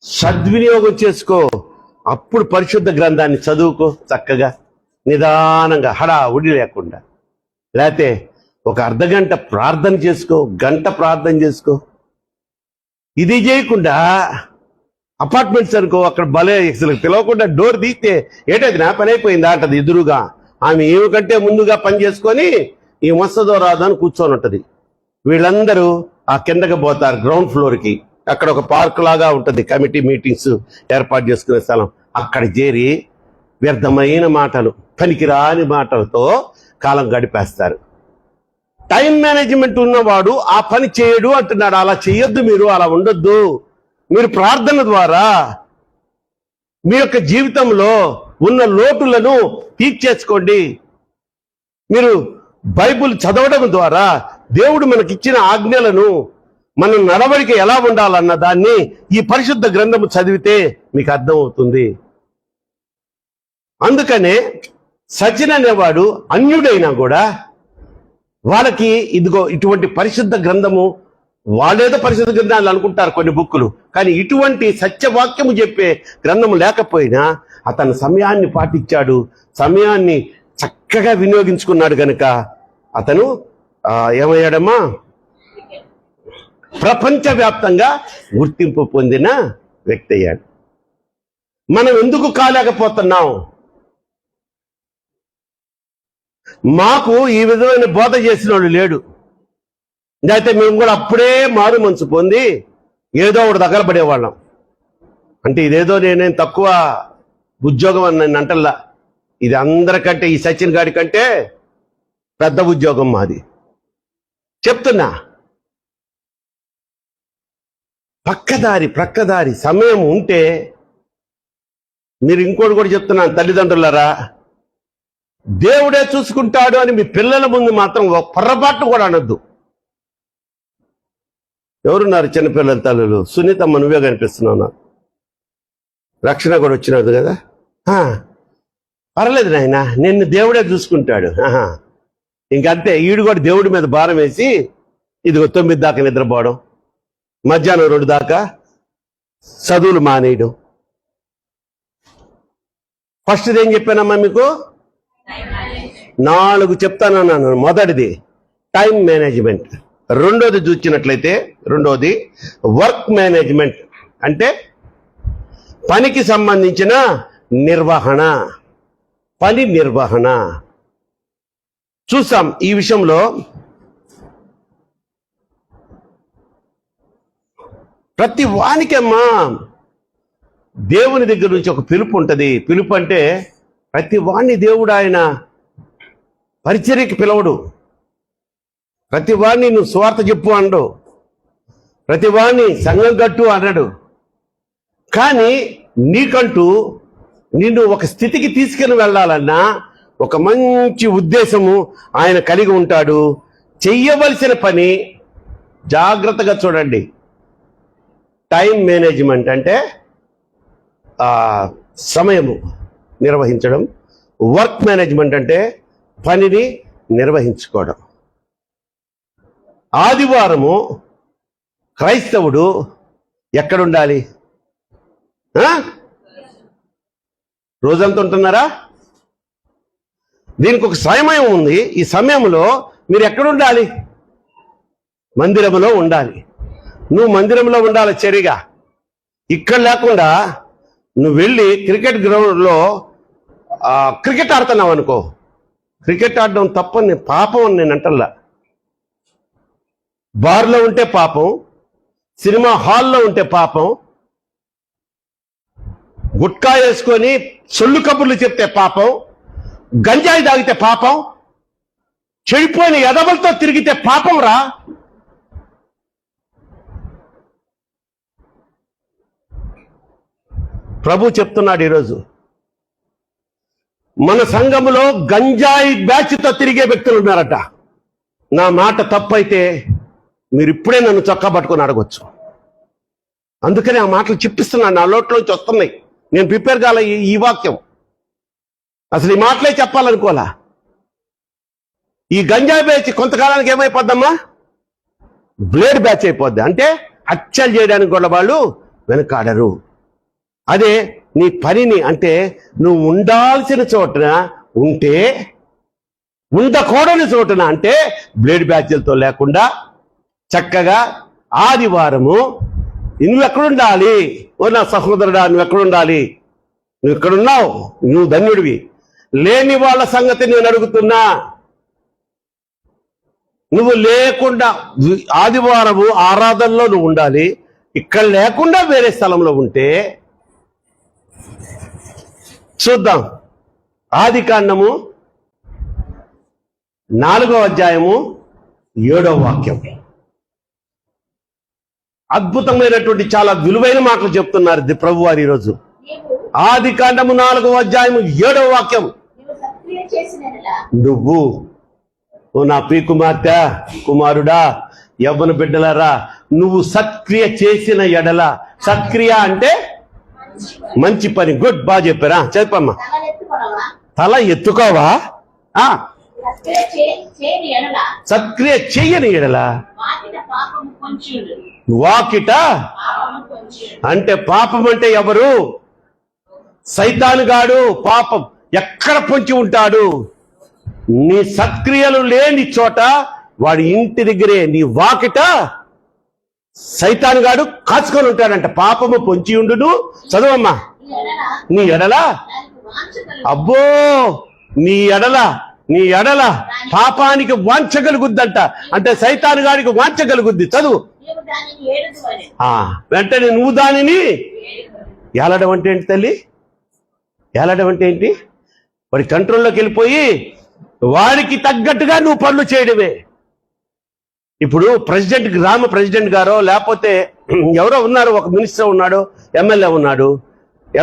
సద్వినియోగం చేసుకో. అప్పుడు పరిశుద్ధ గ్రంథాన్ని చదువుకో చక్కగా, నిదానంగా, హడావుడి లేకుండా. లేకపోతే ఒక అర్ధగంట ప్రార్థన చేసుకో, గంట ప్రార్థన చేసుకో. ఇది చేయకుండా అపార్ట్మెంట్స్ అనుకో, అక్కడ భలే అసలు పిలవకుండా డోర్ తీస్తే ఏటది నా పని అయిపోయిందా అంటది ఎదురుగా. ఆమె ఏమికంటే ముందుగా పని చేసుకొని ఈ వస్తుందో రాదో అని కూర్చొని ఉంటది. వీళ్ళందరూ ఆ కిందకి పోతారు గ్రౌండ్ ఫ్లోర్కి. అక్కడ ఒక పార్క్ లాగా ఉంటుంది, కమిటీ మీటింగ్స్ ఏర్పాటు చేసుకునే స్థలం. అక్కడ చేరి వ్యర్థమైన మాటలు, పనికిరాని మాటలతో కాలం గడిపేస్తారు. టైం మేనేజ్మెంట్ ఉన్నవాడు ఆ పని చేయడు అంటున్నాడు. అలా చేయొద్దు, మీరు అలా ఉండొద్దు. మీరు ప్రార్థన ద్వారా మీ యొక్క జీవితంలో ఉన్న లోటులను తీర్చేసుకోండి. మీరు బైబుల్ చదవడం ద్వారా దేవుడు మనకిచ్చిన ఆజ్ఞలను, మన నడవడిక ఎలా ఉండాలన్న దాన్ని ఈ పరిశుద్ధ గ్రంథము చదివితే మీకు అర్థమవుతుంది. అందుకనే సచిన్ అనేవాడు అన్యుడైనా కూడా వాళ్ళకి ఇదిగో ఇటువంటి పరిశుద్ధ గ్రంథము, వాళ్ళేదో పరిశుద్ధ గ్రంథాలు అనుకుంటారు కొన్ని బుక్కులు, కానీ ఇటువంటి సత్యవాక్యము చెప్పే గ్రంథము లేకపోయినా అతను సమయాన్ని పాటించాడు, సమయాన్ని చక్కగా వినియోగించుకున్నాడు గనుక అతను ఏమయ్యాడమ్మా, ప్రపంచవ్యాప్తంగా గుర్తింపు పొందిన వ్యక్తి అయ్యాడు. మనం ఎందుకు కాలేకపోతున్నాం? మాకు ఈ విధమైన బోధ చేసిన వాడు లేడు. అయితే మేము కూడా అప్పుడే మారు మనసు పొంది ఏదో ఒకటి తగలబడేవాళ్ళం. అంటే ఇదేదో నేనేం తక్కువ ఉద్యోగం అని నేను అంటల్లా. ఇది అందరికంటే, ఈ సచిన్ గాడి కంటే పెద్ద ఉద్యోగం మాది. చెప్తున్నా, ప్రక్కదారి సమయం ఉంటే, మీరు ఇంకోటి కూడా చెప్తున్నాను తల్లిదండ్రులారా, దేవుడే చూసుకుంటాడు అని మీ పిల్లల ముందు మాత్రం పొరపాటు కూడా అనొద్దు. ఎవరున్నారు చిన్నపిల్లల తల్లులు? సునీతమ్మ, నువ్వే కనిపిస్తున్నావు నాకు. రక్షణ కూడా వచ్చినది కదా. పర్లేదు నాయన, నిన్ను దేవుడే చూసుకుంటాడు. ఇంకంతే. ఈడు కూడా దేవుడి మీద భారం వేసి ఇదిగో 9 దాకా నిద్రపోవడం, మధ్యాహ్నం 2 దాకా చదువులు మానేయడం. ఫస్ట్ ఏం చెప్పానమ్మా మీకు? 4 చెప్తానన్నాను. మొదటిది టైం మేనేజ్మెంట్. రెండోది చూసినట్లయితే, రెండోది వర్క్ మేనేజ్మెంట్, అంటే పనికి సంబంధించిన నిర్వహణ, పని నిర్వహణ. చూసాం ఈ విషయంలో ప్రతి వానికమ్మా దేవుని దగ్గర నుంచి ఒక పిలుపు ఉంటుంది. పిలుపు అంటే ప్రతి వాణ్ణి దేవుడు ఆయన పరిచర్యకి పిలవడు. ప్రతి వాణ్ణి నువ్వు స్వార్థ చెప్పు అనడు, ప్రతి వాణ్ణి సంఘం కట్టు అనడు. కానీ నీకంటూ నిన్ను ఒక స్థితికి తీసుకుని వెళ్ళాలన్నా ఒక మంచి ఉద్దేశము ఆయన కలిగి ఉంటాడు. చెయ్యవలసిన పని జాగ్రత్తగా చూడండి. టైం మేనేజ్మెంట్ అంటే సమయము నిర్వహించడం, వర్క్ మేనేజ్మెంట్ అంటే పనిని నిర్వహించుకోవడం. ఆదివారము క్రైస్తవుడు ఎక్కడుండాలి? రోజంతా ఉంటున్నారా? దీనికి ఒక సమయం ఉంది. ఈ సమయంలో మీరు ఎక్కడుండాలి? మందిరంలో ఉండాలి. నువ్వు మందిరంలో ఉండాలి చెరిగా. ఇక్కడ లేకుండా నువ్వు వెళ్ళి క్రికెట్ గ్రౌండ్లో క్రికెట్ ఆడుతున్నావు అనుకో, క్రికెట్ ఆడడం తప్పని పాపం అని నేను అంటల్లా. బార్లో ఉంటే పాపం, సినిమా హాల్లో ఉంటే పాపం, గుట్కా వేసుకొని సొల్లు కబుర్లు చెప్తే పాపం, గంజాయి తాగితే పాపం, చెడిపోయిన ఎదవలతో తిరిగితే పాపం రా. ప్రభు చెప్తున్నాడు ఈరోజు, మన సంఘములో గంజాయి బ్యాచ్తో తిరిగే వ్యక్తులు ఉన్నారట. నా మాట తప్పైతే మీరు ఇప్పుడే నన్ను చొక్కా పట్టుకొని అడగొచ్చు. అందుకని ఆ మాటలు చెప్పిస్తున్నాను, నా నోట్లోంచి వస్తున్నాయి. నేను ప్రిపేర్ కాల ఈ వాక్యం, అసలు ఈ మాటలే చెప్పాలనుకోలా. ఈ గంజాయి బ్యాచ్ కొంతకాలానికి ఏమైపోద్దమ్మా, బ్లేడ్ బ్యాచ్ అయిపోద్ది. అంటే హత్యలు చేయడానికి కూడా వాళ్ళు వెనకాడరు. అదే నీ పనిని, అంటే నువ్వు ఉండాల్సిన చోటన ఉంటే, ఉండకూడని చోటన అంటే బ్లేడ్ బ్యాచ్లతో లేకుండా చక్కగా ఆదివారము నువ్వు ఎక్కడుండాలి? ఓ నా సహోదరుడా, నువ్వు ఎక్కడుండాలి? నువ్వు ఎక్కడున్నావు? నువ్వు ధన్యుడివి. లేని వాళ్ళ సంగతి నేను అడుగుతున్నా. నువ్వు లేకుండా ఆదివారము ఆరాధనలో నువ్వు ఉండాలి. ఇక్కడ లేకుండా వేరే స్థలంలో ఉంటే చూద్దాం. ఆదికాండము 4వ అధ్యాయము 7వ వాక్యం. అద్భుతమైనటువంటి చాలా విలువైన మాటలు చెప్తున్నారు ప్రభు వారు ఈరోజు. ఆదికాండము 4వ అధ్యాయము 7వ వాక్యం. నువ్వు ఓ నా ప్రియ కుమార్తె, కుమారుడా, యవ్వన బిడ్డలారా, నువ్వు సత్క్రియ చేసిన ఎడల, సత్క్రియ అంటే మంచి పని. గుడ్, బాగా చెప్పారా? చెప్పమ్మా. తల ఎత్తుకోవా? సత్క్రియ చెయ్యని ఎడల వాకిట అంటే పాపం అంటే ఎవరు? సైతానుగాడు. పాపం ఎక్కడ పొంచి ఉంటాడు? నీ సత్క్రియలు లేని చోట, వాడి ఇంటి దగ్గరే నీ వాకిట సైతానుగాడు కాచుకొని ఉంటాడంట. పాపము పొంచి ఉండును. చదువమ్మా. నీ ఎడల, అబ్బో, నీ ఎడల పాపానికి వాంఛ కలుగుద్దంట. అంటే సైతానుగాడికి వాంఛ కలుగుద్ది. చదువు. వెంటనే నువ్వు దానిని ఏలడం అంటే ఏంటి తల్లి? ఏలడం అంటే ఏంటి? వాడి కంట్రోల్లోకి వెళ్ళిపోయి వాడికి తగ్గట్టుగా నువ్వు పనులు చేయడమే. ఇప్పుడు ప్రెసిడెంట్, గ్రామ ప్రెసిడెంట్ గారో లేకపోతే ఎవరో ఉన్నారు, ఒక మినిస్టర్ ఉన్నాడు, ఎమ్మెల్యే ఉన్నాడు.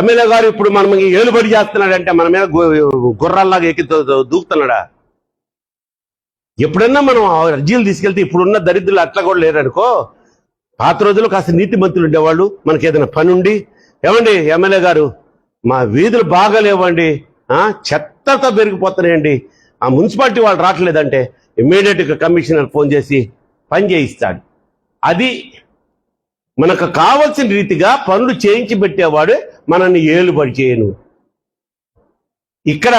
ఎమ్మెల్యే గారు ఇప్పుడు మనం ఏలుబడి చేస్తున్నాడంటే మన మీద గుర్రాల్లాగా ఎక్కి దూకుతున్నాడా? ఎప్పుడన్నా మనం అర్జీలు తీసుకెళ్తే ఇప్పుడున్న దరిద్రులు అట్లా కూడా లేరనుకో. పాత రోజుల్లో కాస్త నీతి మంత్రులు ఉండేవాళ్ళు. మనకి ఏదైనా పని ఉండి, ఏమండి ఎమ్మెల్యే గారు, మా వీధులు బాగాలేవండి, చెత్తతో పెరిగిపోతున్నాయండి, ఆ మున్సిపాలిటీ వాళ్ళు రావట్లేదంటే ఇమ్మీడియట్గా కమిషనర్ ఫోన్ చేసి పని చేయిస్తాడు. అది మనకు కావలసిన రీతిగా పనులు చేయించి పెట్టేవాడు మనల్ని ఏలుబడి చేయను. ఇక్కడ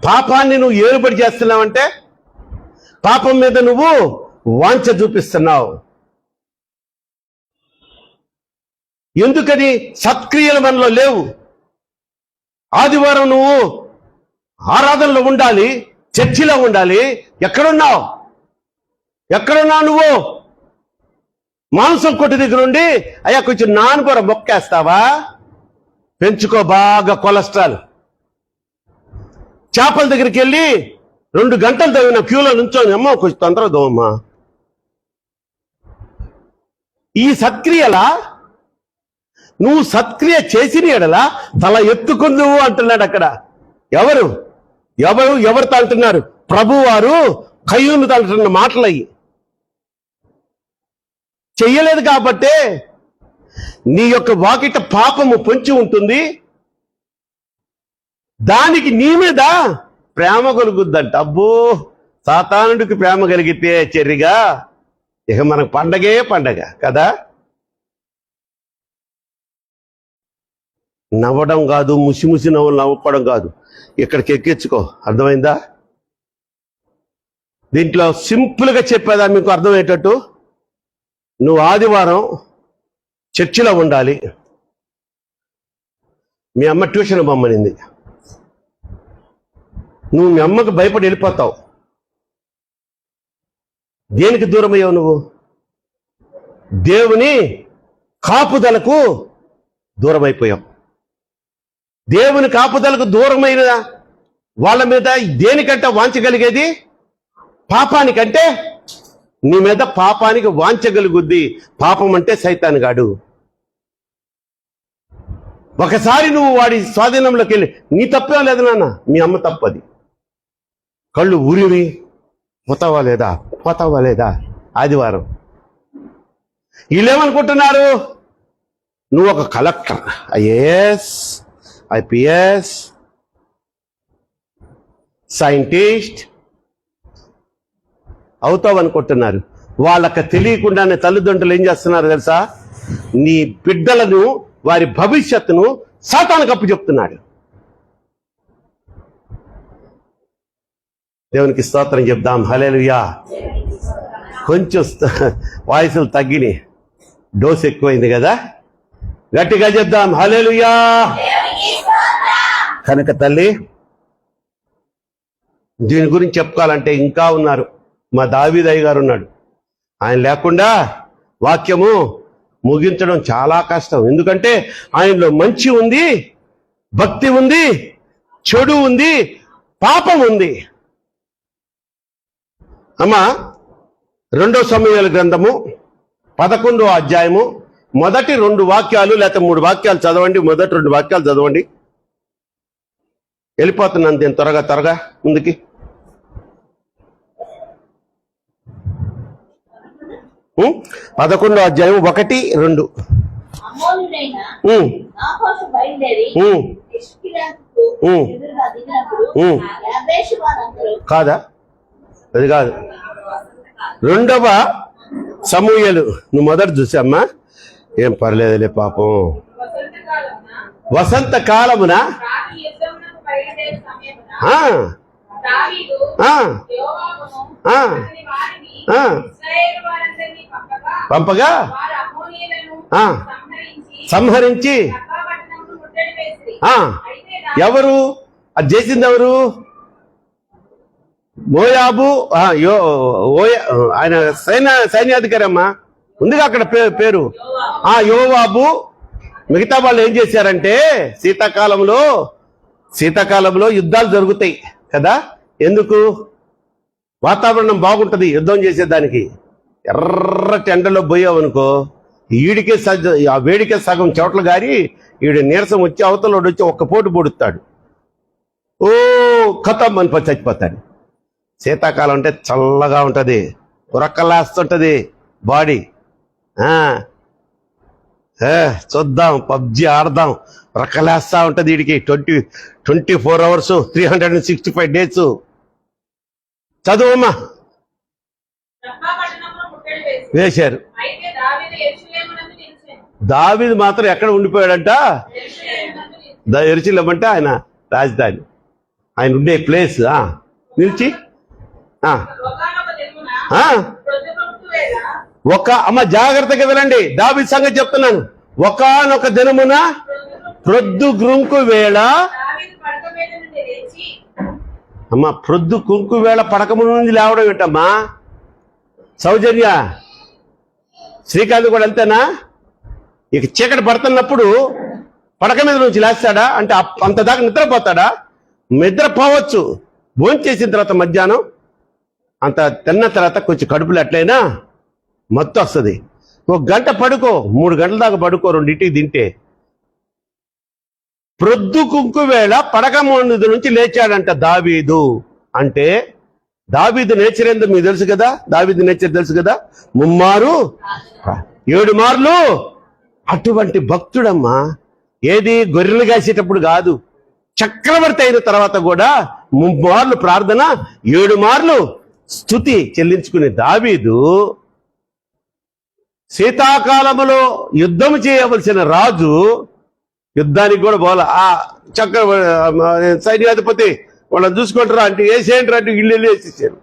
పాపాన్ని నువ్వు ఏలుబడి చేస్తున్నావంటే పాపం మీద నువ్వు వాంఛ చూపిస్తున్నావు. ఎందుకని? సత్క్రియలు మనలో లేవు. ఆదివారం నువ్వు ఆరాధనలో ఉండాలి, చర్చిలో ఉండాలి. ఎక్కడున్నావు నువ్వు? మాంసం కొట్టు దగ్గర ఉండి అయ్యా కొంచెం నానబొర మొక్కేస్తావా? పెంచుకో బాగా కొలెస్ట్రాల్. చేపల దగ్గరికి వెళ్ళి 2 గంటలు తగిన క్యూలో నుంచోని, అమ్మ కొంచెం తొందరగా దోమ్మా. ఈ సత్క్రియలా నువ్వు సత్క్రియ చేసిన ఎడలా తల ఎత్తుకుందువు అంటున్నాడు అక్కడ. ఎవరు తంటున్నారు? ప్రభువారు కయ్యూను తంటున్న మాటలయ్యి. చెయ్యలేదు కాబట్టే నీ యొక్క వాకిట పాపము పొంచి ఉంటుంది. దానికి నీ మీద ప్రేమ కలుగుద్దంట. అబ్బో, సాతానుడికి ప్రేమ కలిగితే చెర్రిగా ఇక మనకు పండగే పండగ కదా. నవ్వడం కాదు, ముసి నవ్వులు నవ్వడం కాదు, ఇక్కడికి ఎక్కించుకో. అర్థమైందా? దీంట్లో సింపుల్గా చెప్పేదా మీకు అర్థమయ్యేటట్టు? నువ్వు ఆదివారం చర్చిలో ఉండాలి. మీ అమ్మ ట్యూషన్ బొమ్మనింది, నువ్వు మీ అమ్మకు భయపడి వెళ్ళిపోతావు. దేనికి దూరం అయ్యావు నువ్వు? దేవుని కాపుదలకు దూరం అయిపోయావు. దేవుని కాపుదలకు దూరమైన వాళ్ళ మీద దేనికంటే వాంచగలిగేది? పాపానికంటే నీ మీద పాపానికి వాంచగలుగుద్ది. పాపం అంటే సైతానుగాడు. ఒకసారి నువ్వు వాడి స్వాధీనంలోకి వెళ్ళి నీ తప్పేం లేదు నాన్న, మీ అమ్మ తప్పది. కళ్ళు ఊరివి, పోతావా లేదా ఆదివారం. వీళ్ళేమనుకుంటున్నారు, నువ్వు ఒక కలెక్టర్, ఐఏఎస్, ఐపీఎస్, సైంటిస్ట్ అవుతావు అనుకుంటున్నారు. వాళ్ళకి తెలియకుండానే తల్లిదండ్రులు ఏం చేస్తున్నారు తెలుసా, నీ బిడ్డలను, వారి భవిష్యత్తును సాతానుకు అప్పచెప్తున్నాడు. దేవునికి స్తోత్రం చెప్దాం. హల్లెలూయా. కొంచెం వాయిస్లు తగ్గినాయి, డోస్ ఎక్కువైంది కదా, గట్టిగా చెప్దాం హల్లెలూయా. కనుక తల్లి, దీని గురించి చెప్పుకోవాలంటే ఇంకా ఉన్నారు. మా దావీదయ్య గారు ఉన్నాడు, ఆయన లేకుండా వాక్యము ముగించడం చాలా కష్టం. ఎందుకంటే ఆయనలో మంచి ఉంది, భక్తి ఉంది, చెడు ఉంది, పాపం ఉంది. అమ్మా, 2 సమూయేలు గ్రంథము 11వ అధ్యాయము మొదటి 2 వాక్యాలు లేకపోతే 3 వాక్యాలు చదవండి. మొదటి 2 వాక్యాలు చదవండి. వెళ్ళిపోతున్నాను నేను త్వరగా ముందుకి. ఉం? 11వ అధ్యాయం 1, 2. అమ్మోనుడైన ఉం. నాహాషు బయలుదేరి ఉం. ఎష్కిలాకు ఉం. ఎదురుగా దిగినప్పుడు ఉం. యాబేషు వారందరూ కాదా, అది కాదు. 2వ సమూయేలు నువ్వు మొదటి చూసామ్మా, ఏం పర్లేదులే పాపం. వసంత కాలమున రాత్రి యుద్ధమునకు బయలుదేరు సమయమున ఆ, దావీదు ఆ, యోవాబును ఆ, అతని వారిని ఆ. ఇశ్రాయేలు వారందరినీ పంపగా వారు అమ్మోనీయులను ఆ. సంహరించి రబ్బా పట్టణమును ముట్టడి వేసిరి. ఆ, అయితే ఎవరు అది చేసింది? ఎవరు? మోయాబు. ఆయన సైన్యాధికారి అమ్మా, ఉందిగా అక్కడ పేరు. ఆ యోవాబు. మిగతా వాళ్ళు ఏం చేశారంటే, శీతాకాలంలో యుద్ధాలు జరుగుతాయి కదా. ఎందుకు? వాతావరణం బాగుంటది యుద్ధం చేసేదానికి. ఎర్రటి ఎండలో పోయావనుకో, ఆ వేడికే సగం చోట్ల గారి ఈడు నీరసం వచ్చి అవతలోడు వచ్చి ఒక్క పోటు పొడుస్తాడు. ఓ ఖతం అని చచ్చిపోతాడు. శీతాకాలం అంటే చల్లగా ఉంటది, ఉరక్కలేస్తుంటది బాడీ. చూద్దాం, పబ్జి ఆడదాం, ఉరక్కలేస్తా ఉంటది వీడికి 24 hours 365 days. చదువమ్మా. రబ్బా పట్టణమును ముట్టడి వేసిరి. వేశారు. అయితే దావీదు యెరూషలేమునందు నిలిచెను. దావీదు మాత్రం ఎక్కడ ఉండిపోయాడంట? యెరూషలేమునందు నిలిచెను. యెరూషలేం అంటే ఆయన రాజధాని, ఆయన ఉండే ప్లేస్. నిలిచి ఒకానొక దినమున ఆ, ప్రొద్దుపొడుపు వేళ అమ్మ జాగ్రత్తగా వినండి, దావీదు సంగతి చెప్తున్నాను. ఒకానొక దినమున ప్రొద్దు గ్రుంకు వేళ, దావీదు పడక మీద నుండి లేచి అమ్మ ప్రొద్దు కుంకు వేళ పడకము నుండి లేవడం ఏంటమ్మా? సౌజన్య, శ్రీకాంత్ కూడా అంతేనా? ఇక చీకటి పడుతున్నప్పుడు పడక మీద నుంచి లేస్తాడా అంటే అంత దాకా నిద్రపోతాడా? నిద్రపోవచ్చు. భోంచేసిన తర్వాత మధ్యాహ్నం అంత తిన్న తర్వాత కొంచెం కడుపులు ఎట్లయినా మత్తు వస్తుంది. 1 గంట పడుకో, 3 గంటల దాకా పడుకో, 2ంటికి తింటే. ప్రొద్దు కుంకు వేళ పడక ముందు నుంచి లేచాడంట దావీదు. అంటే దావీదు నేచర్ ఏందో మీకు తెలుసు కదా. దావీదు నేచర్ తెలుసు కదా, 7 మార్లు. అటువంటి భక్తుడమ్మా. ఏది గొర్రెలు కాసేటప్పుడు కాదు, చక్రవర్తి అయిన తర్వాత కూడా 3 మార్లు ప్రార్థన, 7 మార్లు స్తుతి చెల్లించుకునే దావీదు శీతాకాలములో యుద్ధం చేయవలసిన రాజు యుద్ధానికి కూడా పోల. ఆ సైన్యాధిపతి వాళ్ళని చూసుకుంటారా అంటే వేసేయంటారు అంటే ఇల్లు వేసేసారు.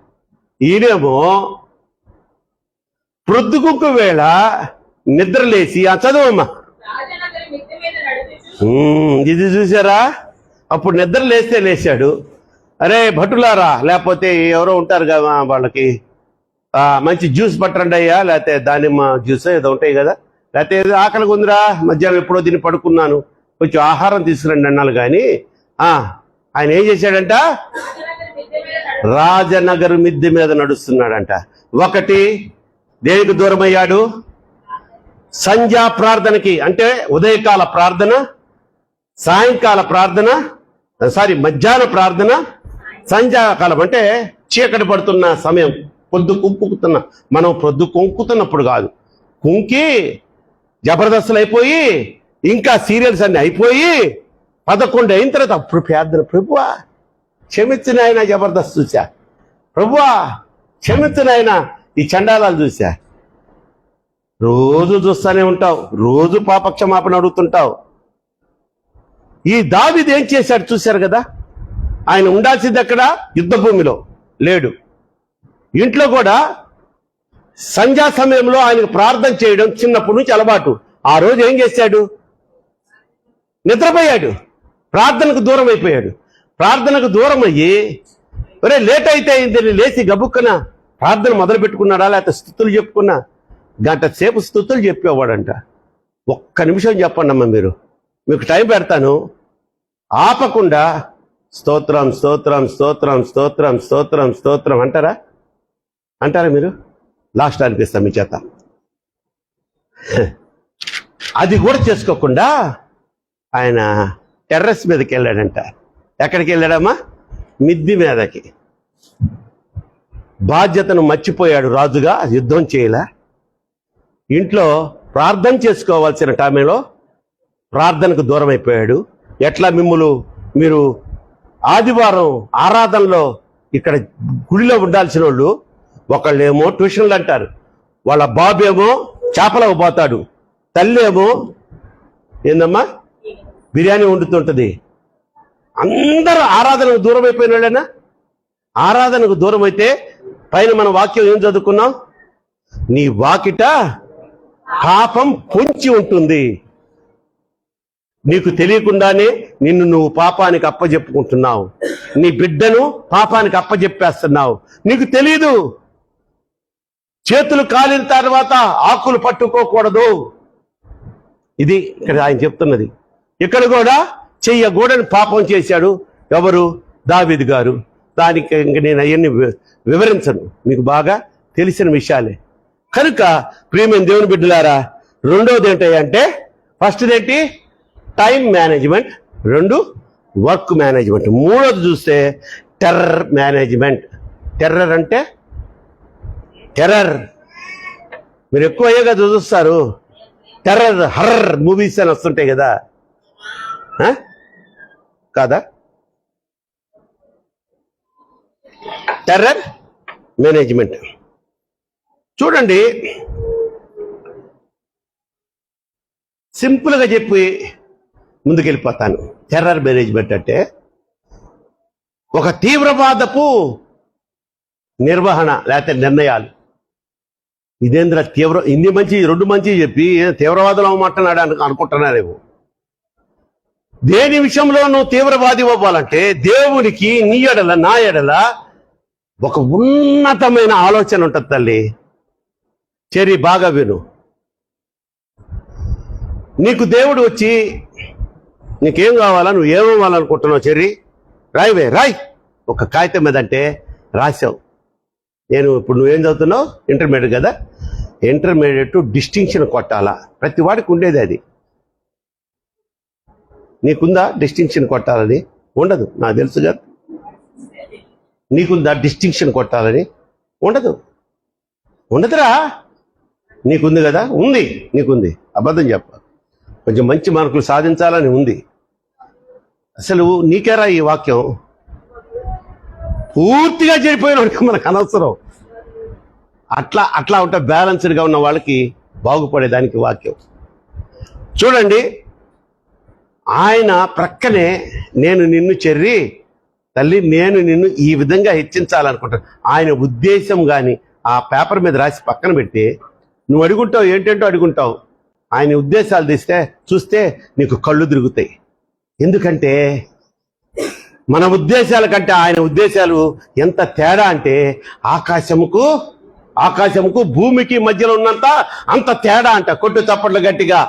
ఈయనేమో ప్రొద్దుకుంకు వేళ నిద్రలేసి చదువమ్మా. రాజనగరి మిద్దె మీద నడుచుచు ఇది చూసారా? అప్పుడు నిద్ర లేచాడు. అరే భటులారా, లేకపోతే ఎవరో ఉంటారు కదా వాళ్ళకి, మంచి జ్యూస్ పట్టండి అయ్యా, లేకపోతే దానిమ్మ జ్యూస్ ఏదో ఉంటాయి కదా, లేకపోతే ఏదో ఆకలిగా ఉందిరా, మధ్యాహ్నం ఎప్పుడో తిని పడుకున్నాను, కొంచెం ఆహారం తీసుకురండి అన్నాను. కానీ ఆయన ఏం చేశాడంట? రాజనగర్ మిద్దె మీద నడుస్తున్నాడంట. ఒకటి, దేనికి దూరమయ్యాడు? సంధ్యా ప్రార్థనకి, అంటే ఉదయకాల ప్రార్థన సాయంకాల ప్రార్థన, మధ్యాహ్న ప్రార్థన, సంధ్యాకాలం అంటే చీకటి పడుతున్న సమయం, పొద్దు కుంకుతున్న, మనం పొద్దు కుంకుతున్నప్పుడు కాదు, కుంకి జబర్దస్తులు అయిపోయి ఇంకా సీరియల్స్ అన్ని అయిపోయి 11 అయిన తర్వాత అప్పుడు ప్రార్థన, ప్రభువా క్షమించిన ఆయన జబర్దస్త్ చూసా, ప్రభువా క్షమించిన ఆయన ఈ చండాలాలు చూసా. రోజు చూస్తూనే ఉంటావు, రోజు పాపక్షమాపణ అడుగుతుంటావు. ఈ దావీదు ఏం చేశాడు చూశారు కదా, ఆయన ఉండాల్సింది ఎక్కడ? యుద్ధ భూమిలో లేడు. ఇంట్లో కూడా సంధ్యా సమయంలో ఆయనకు ప్రార్థన చేయడం చిన్నప్పటి నుంచి అలవాటు. ఆ రోజు ఏం చేశాడు? నిద్రపోయాడు, ప్రార్థనకు దూరం అయిపోయాడు. ప్రార్థనకు దూరం అయ్యి ఒరే లేట్ అయితే అయింది లేచి గబుక్కన ప్రార్థన మొదలు పెట్టుకున్నాడా, లేకపోతే స్తుతులు చెప్పుకున్నా, గంట సేపు స్తుతులు చెప్పేవాడంట. ఒక్క నిమిషం చెప్పండి అమ్మా, మీకు టైం పెడతాను, ఆపకుండా స్తోత్రం స్తోత్రం స్తోత్రం స్తోత్రం స్తోత్రం స్తోత్రం అంటారా మీరు? లాస్ట్ అనిపిస్తాం మీ చేత. అది కూడా చేసుకోకుండా ఆయన టెర్రస్ మీదకి వెళ్ళాడంట. ఎక్కడికి వెళ్ళాడమ్మా? మిద్ది మీదకి. బాధ్యతను మర్చిపోయాడు రాజుగా, యుద్ధం చేయలే. ఇంట్లో ప్రార్థన చేసుకోవాల్సిన టైంలో ప్రార్థనకు దూరం అయిపోయాడు. ఎట్లా మీరు ఆదివారం ఆరాధనలో ఇక్కడ గుడిలో ఉండాల్సిన వాళ్ళు ఒకళ్ళేమో ట్యూషన్లు అంటారు, వాళ్ళ బాబు ఏమో చేపలకు పోతాడు, తల్లి ఏమో ఏందమ్మా బిర్యానీ వండుతుంటది. అందరూ ఆరాధనకు దూరం అయిపోయిన వాళ్ళేనా? ఆరాధనకు దూరం అయితే పైన మన వాక్యం ఏం చదువుకున్నాం? నీ వాకిట పాపం పొంచి ఉంటుంది. నీకు తెలియకుండానే నిన్ను నువ్వు పాపానికి అప్పజెప్పుకుంటున్నావు, నీ బిడ్డను పాపానికి అప్పజెప్పేస్తున్నావు. నీకు తెలీదు. చేతులు కాలిన తర్వాత ఆకులు పట్టుకోకూడదు. ఇది ఇక్కడ ఆయన చెప్తున్నది. ఇక్కడ కూడా చెయ్యకూడని పాపం చేశాడు. ఎవరు? దావీదు గారు. దానికి ఇంక నేను అవన్నీ వివరించను, మీకు బాగా తెలిసిన విషయాలే. కనుక ప్రియమైన దేవుని బిడ్డలారా, రెండోది ఏంటంటే, ఫస్ట్ ఏంటి? టైం మేనేజ్మెంట్, 2 వర్క్ మేనేజ్మెంట్, 3వది చూస్తే టెర్రర్ మేనేజ్మెంట్. టెర్రర్ అంటే టెర్రర్ మీరు ఎక్కువ అయ్యేగా చూస్తారు. టెర్రర్ హర్రర్ మూవీస్ అని వస్తుంటాయి కదా, కాదా? టెర్రర్ మేనేజ్మెంట్ చూడండి, సింపుల్గా చెప్పి ముందుకెళ్ళిపోతాను. టెర్రర్ మేనేజ్మెంట్ అంటే ఒక తీవ్రవాదపు నిర్వహణ లేకపోతే నిర్ణయాలు. ఇదేంద్ర ఇన్ని మంచి 2 మంచి చెప్పి తీవ్రవాదులు అవ్వమంటున్నాడు అనుకుంటున్నారేమో. దేని విషయంలో నువ్వు తీవ్రవాది అవ్వాలంటే దేవునికి నీ ఎడల నా ఎడల ఒక ఉన్నతమైన ఆలోచన ఉంటుంది తల్లి. చెరి బాగా విను. నీకు దేవుడు వచ్చి నీకేం కావాలా, నువ్వు ఏమవ్వాలనుకుంటున్నావు చెర్రి, రాయ్ ఒక కాగితం మీద అంటే రాసావు. నేను ఇప్పుడు నువ్వేం చదువుతున్నావు? ఇంటర్మీడియట్ కదా. ఇంటర్మీడియట్ డిస్టింక్షన్ కొట్టాలా? ప్రతి వాడికి ఉండేది అది. నీకుందా డిస్టింక్షన్ కొట్టాలని? ఉండదు, నాకు తెలుసు కదా. నీకుందా డిస్టింక్షన్ కొట్టాలని? ఉండదురా. నీకుంది కదా? ఉంది, నీకుంది. అబద్ధం చెప్ప. కొంచెం మంచి మార్కులు సాధించాలని ఉంది. అసలు నీకేరా ఈ వాక్యం? పూర్తిగా చెడిపోయిన వాడికి మనకు అనవసరం. అట్లా ఉంటే బ్యాలెన్స్డ్గా ఉన్న వాళ్ళకి బాగుపడేదానికి వాక్యం. చూడండి, ఆయన ప్రక్కనే నేను నిన్ను చెర్రి తల్లి, నేను నిన్ను ఈ విధంగా హెచ్చించాలనుకుంటాను. ఆయన ఉద్దేశం కానీ ఆ పేపర్ మీద రాసి పక్కన పెట్టి నువ్వు అడుగుంటావు, ఏంటంటో అడుగుంటావు. ఆయన ఉద్దేశాలు చూస్తే నీకు కళ్ళు తిరుగుతాయి. ఎందుకంటే మన ఉద్దేశాల కంటే ఆయన ఉద్దేశాలు ఎంత తేడా అంటే ఆకాశముకు భూమికి మధ్యలో ఉన్నంత అంత తేడా అంట. కొట్టు చప్పట్లు గట్టిగా.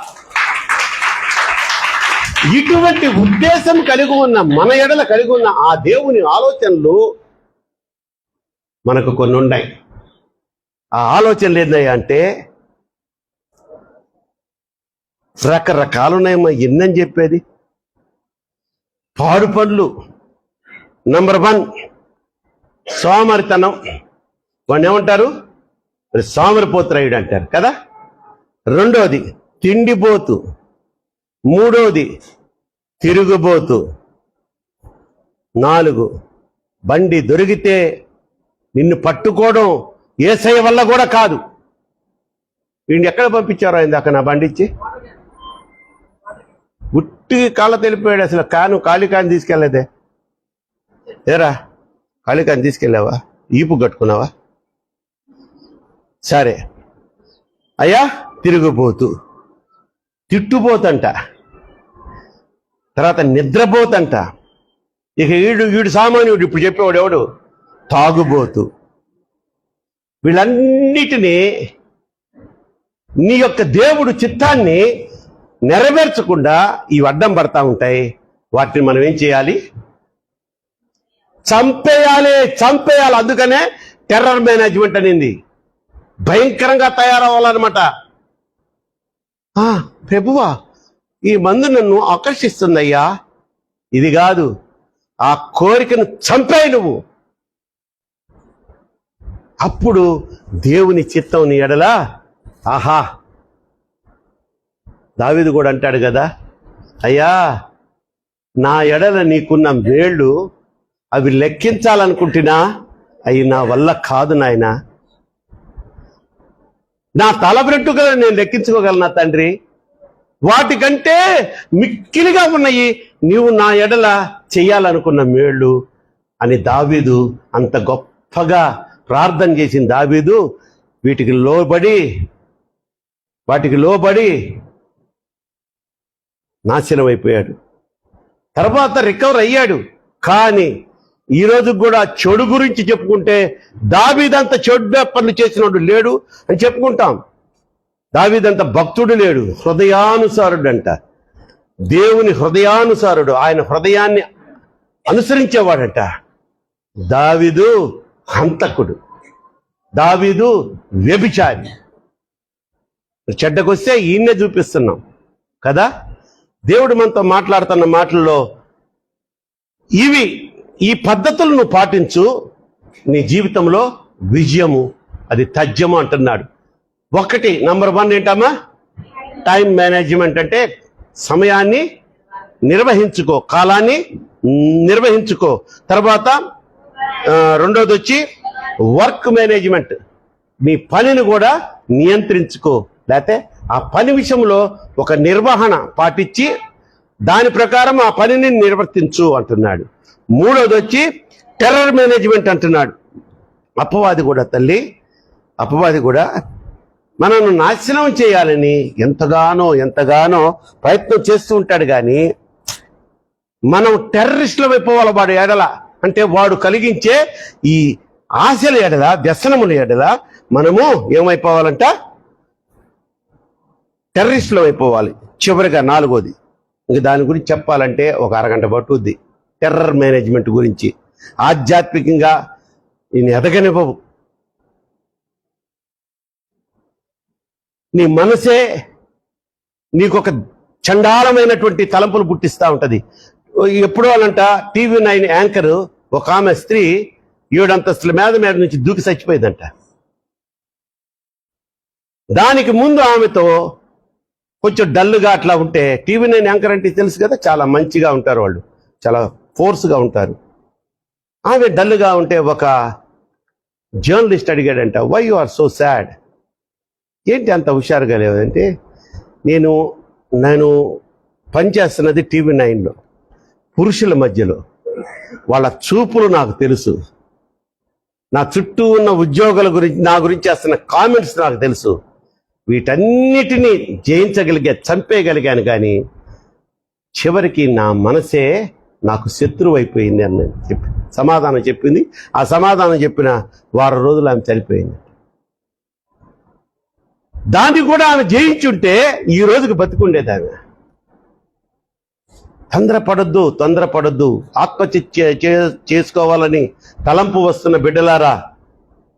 ఇటువంటి ఉద్దేశం కలిగి ఉన్న మన ఎడల కలిగి ఉన్న ఆ దేవుని ఆలోచనలు మనకు కొన్ని ఉన్నాయి. ఆ ఆలోచనలు ఏందయ్యా అంటే రకరకాలున్నాయమ్మా. ఎన్నని చెప్పేది. పాడు పనులు. నంబర్ 1 సోమరితనం. వాడిని ఏమంటారు? సోమరిపోతురాయుడు అంటారు కదా. 2వది తిండిపోతు. 3వది తిరుగుబోతు. 4 బండి దొరికితే నిన్ను పట్టుకోవడం యేసయ్య వల్ల కూడా కాదు. వీడిని ఎక్కడ పంపించారో ఇందాక నా బండి ఇచ్చి ఉట్టి కాళ్ళ తెలిపాడు. అసలు ఖాళీ కాని తీసుకెళ్ళలేదే. ఏరా ఖాళీ కాని తీసుకెళ్ళావా? ఈపు కట్టుకున్నావా? సరే అయ్యా, తిరుగుబోతు, తిట్టుపోతంట, తర్వాత నిద్రపోతంట. ఇక వీడు సామాన్యుడు. ఇప్పుడు చెప్పేవాడు ఎవడు? తాగుబోతు. వీళ్ళన్నిటినీ నీ యొక్క దేవుడు చిత్తాన్ని నెరవేర్చకుండా ఈ అడ్డం పడతా ఉంటాయి. వాటిని మనం ఏం చేయాలి? చంపేయాలి. అందుకనే టెర్రర్ మేనేజ్మెంట్ అనింది. భయంకరంగా తయారవ్వాలన్నమాట. ప్రభువా, ఈ మందు నన్ను ఆకర్షిస్తుందయ్యా. ఇది కాదు, ఆ కోరికను చంపేయి నువ్వు. అప్పుడు దేవుని చిత్తం నీ ఎడలా. ఆహా, దావీదు కూడా అంటాడు కదా, అయ్యా నా ఎడల నీకున్న మేళ్ళు అవి లెక్కించాలనుకుంటున్నా, అవి నా వల్ల కాదు నాయనా. నా తల వెంట్రుకలు నేను లెక్కించుకోగలనా తండ్రి? వాటికంటే మిక్కిలిగా ఉన్నాయి నీవు నా ఎడల చెయ్యాలనుకున్న మేళ్ళు అని దావీదు అంత గొప్పగా ప్రార్థన చేసిన దావీదు వాటికి లోబడి నాశనం అయిపోయాడు. తర్వాత రికవర్ అయ్యాడు. కానీ ఈరోజు కూడా చెడు గురించి చెప్పుకుంటే దావీదంత చెడు పనులు చేసినోడు లేడు అని చెప్పుకుంటాం. దావీదంత భక్తుడు లేడు, హృదయానుసారుడు అంట. దేవుని హృదయానుసారుడు, ఆయన హృదయాన్ని అనుసరించేవాడంట. దావీదు హంతకుడు, దావీదు వ్యభిచారి. చెడ్డకొస్తే ఈయన్నే చూపిస్తున్నాం కదా. దేవుడు మనతో మాట్లాడుతున్న మాటల్లో ఈ పద్ధతులను పాటించు, నీ జీవితంలో విజయము అది తథ్యము అంటున్నాడు. నంబర్ 1 ఏంటమ్మా? Time management. అంటే సమయాన్ని నిర్వహించుకో, కాలాన్ని నిర్వహించుకో. తర్వాత 2వది వచ్చి వర్క్ మేనేజ్మెంట్. నీ పనిని కూడా నియంత్రించుకో, లేకపోతే ఆ పని విషయంలో ఒక నిర్వహణ పాటించి దాని ప్రకారం ఆ పనిని నిర్వర్తించు అంటున్నాడు. 3వది వచ్చి టెర్రర్ మేనేజ్మెంట్ అంటున్నాడు. అపవాది కూడా మనల్ని నాశనం చేయాలని ఎంతగానో ప్రయత్నం చేస్తూ ఉంటాడు. కానీ మనం టెర్రరిస్టుల అయిపోవాలి వాడు ఎడల. అంటే వాడు కలిగించే ఈ ఆశల ఎడల, వ్యసనముల ఎడల మనము ఏమైపోవాలంట? టెర్రరిస్టులు అయిపోవాలి. చివరిగా 4వది, ఇంక దాని గురించి చెప్పాలంటే ఒక అరగంట పట్టుద్ది. టెర్రర్ మేనేజ్మెంట్ గురించి ఆధ్యాత్మికంగా నేను ఎదగనివ్వవు. నీ మనసే నీకొక చండాలమైనటువంటి తలంపులు పుట్టిస్తూ ఉంటది. ఎప్పుడో అనంట TV9 యాంకర్ ఒక ఆమె స్త్రీ 7 అంతస్తుల మీద నుంచి దూకి చచ్చిపోయిందంట. దానికి ముందు ఆమెతో కొంచెం డల్గా అట్లా ఉంటే, TV9 యాంకర్ అంటే తెలుసు కదా, చాలా మంచిగా ఉంటారు వాళ్ళు, చాలా ఫోర్స్గా ఉంటారు. ఆమె డల్గా ఉంటే ఒక జర్నలిస్ట్ అడిగాడంట, why you are so sad, ఏంటి అంత హుషారుగా లేదంటే, నేను పనిచేస్తున్నది TV9లో, పురుషుల మధ్యలో, వాళ్ళ చూపులు నాకు తెలుసు, నా చుట్టూ ఉన్న ఉద్యోగుల గురించి నా గురించి చేస్తున్న కామెంట్స్ నాకు తెలుసు, వీటన్నిటినీ చంపేయగలిగాను. కానీ చివరికి నా మనసే నాకు శత్రువు అయిపోయింది అని సమాధానం చెప్పింది. ఆ సమాధానం చెప్పిన వారం రోజులు ఆమె చనిపోయింది. దాన్ని కూడా ఆమె జయించుంటే ఈ రోజుకి బతికుండేది ఆమె. తొందరపడొద్దు. ఆత్మహత్య చేసుకోవాలని తలంపు వస్తున్న బిడ్డలారా,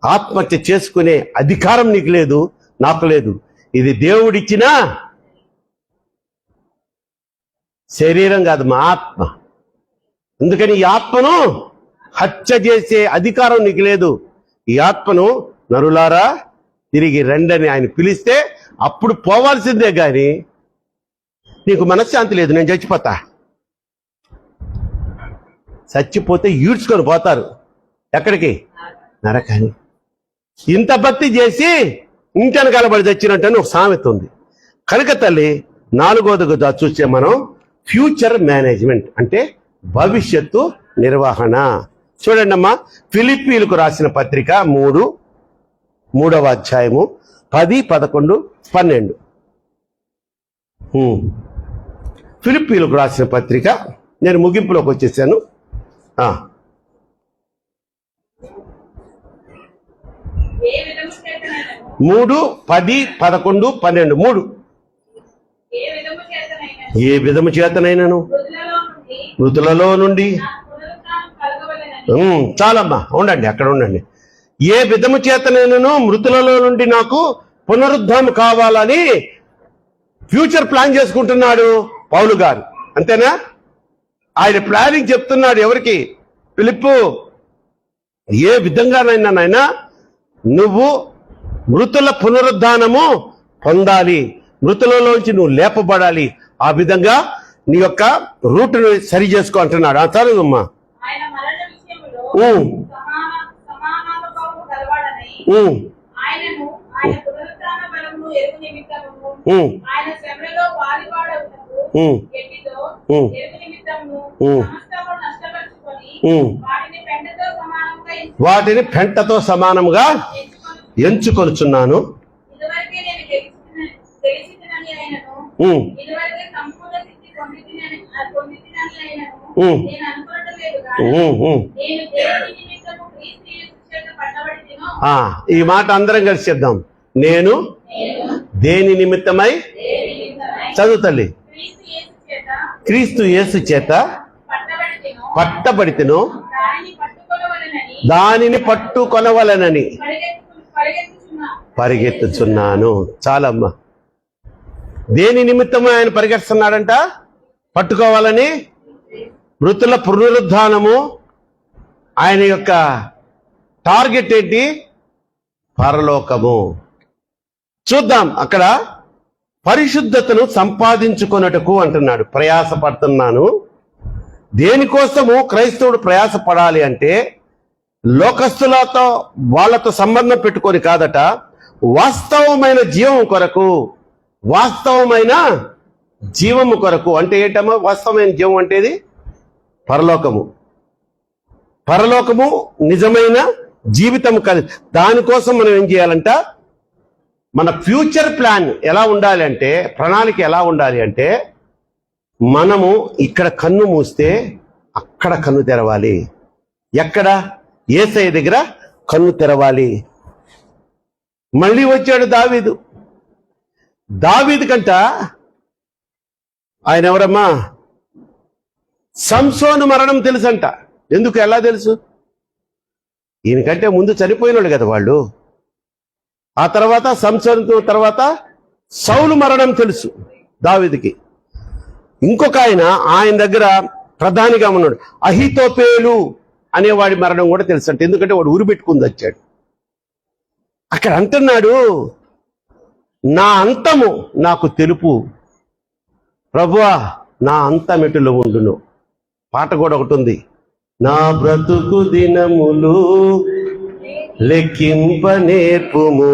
ఆత్మహత్య చేసుకునే అధికారం నీకు లేదు, నాకు లేదు. ఇది దేవుడిచ్చిన శరీరం కాదు, మా ఆత్మ. అందుకని ఈ ఆత్మను హత్య చేసే అధికారం నీకు లేదు. ఈ ఆత్మను నరులారా తిరిగి రండని ఆయన పిలిస్తే అప్పుడు పోవాల్సిందే గాని నీకు మనశ్శాంతి లేదు. నేను చచ్చిపోతా, చచ్చిపోతే ఈడ్చుకొని పోతారు ఎక్కడికి? నరకాని. ఇంత భక్తి చేసి ఇంకెనకాల పడి చచ్చినట్టు ఒక సామెత ఉంది. కనుక తల్లి, నాలుగోదిగా చూస్తే మనం ఫ్యూచర్ మేనేజ్మెంట్ అంటే భవిష్యత్తు నిర్వహణ. చూడండి అమ్మా, ఫిలిప్పీలకు రాసిన పత్రిక 3వ అధ్యాయము 10, 11, 12. ఫిలిప్పీలకు రాసిన పత్రిక, నేను ముగింపులోకి వచ్చేసాను. 3, 10, 11, 12. ఏ విధము చేతనైనను మృతులలో నుండి చాలమ్మా, ఉండండి అక్కడ ఉండండి. ఏ విధము చేతనైనను మృతులలో నుండి నాకు పునరుద్ధానం కావాలని ఫ్యూచర్ ప్లాన్ చేసుకుంటున్నాడు పౌలు గారు. అంతేనా? ఆయన ప్లానింగ్ చెప్తున్నాడు ఎవరికి? ఫిలిప్పు, ఏ విధంగానైనా నాయనా నువ్వు మృతుల పునరుద్ధానము పొందాలి, మృతులలోంచి నువ్వు లేపబడాలి. ఆ విధంగా నీ యొక్క రూట్ను సరి చేసుకో అంటున్నాడు. చదువమ్మా. వాటిని పెంటతో సమానంగా ఎంచుకొనుచున్నాను. ఈ మాట అందరం కలిసి చెప్దాం. నేను దేని నిమిత్తమై, చదువు తల్లి, క్రీస్తు యేసు చేత పట్టబడితేను దానిని పట్టుకొనవలనని పరిగెత్తుచున్నాను. చాలమ్మా. దేని నిమిత్తమై ఆయన పరిగెడుతున్నాడంట? పట్టుకోవాలని. మృతుల పునరుద్ధానము ఆయన యొక్క టార్గెట్ ఏంటి? పరలోకము. చూద్దాం, అక్కడ పరిశుద్ధతను సంపాదించుకొనుటకు అంటున్నాడు. ప్రయాసపడుతున్నాను. దేనికోసము క్రైస్తవుడు ప్రయాసపడాలి అంటే లోకస్తులతో వాళ్ళతో సంబంధం పెట్టుకొని కాదట, వాస్తవమైన జీవం కొరకు. వాస్తవమైన జీవము కొరకు అంటే ఏంటమ్మా? వాస్తవమైన జీవం అంటేది పరలోకము. పరలోకము నిజమైన జీవితం కాదు. దానికోసం మనం ఏం చేయాలంట? మన ఫ్యూచర్ ప్లాన్ ఎలా ఉండాలి అంటే, ప్రణాళిక ఎలా ఉండాలి అంటే, మనము ఇక్కడ కన్ను మూస్తే అక్కడ కన్ను తెరవాలి. ఎక్కడ? యేసయ్య దగ్గర కన్ను తెరవాలి. మళ్ళీ వచ్చాడు దావీదు. దావీదు కంట ఆయన ఎవరమ్మా? సంసోను మరణం తెలుసంట. ఎందుకు? ఎలా తెలుసు? ఈయనకంటే ముందు చనిపోయినాడు కదా వాళ్ళు. ఆ తర్వాత సంసోను తర్వాత సౌలు మరణం తెలుసు దావీదుకి. ఇంకొక ఆయన దగ్గర ప్రధానిగా ఉన్నాడు, అహీతోపేలు అనేవాడి మరణం కూడా తెలుసు అంట. ఎందుకంటే వాడు ఉరిపెట్టుకుని వచ్చాడు. అక్కడ అంటున్నాడు, నా అంతము నాకు తెలుపు ప్రభువా, నా అంతమెటులో ఉండును. పాట కూడా ఒకటి ఉంది, నా బ్రతుకు దినములు లెక్కింప నేర్పుము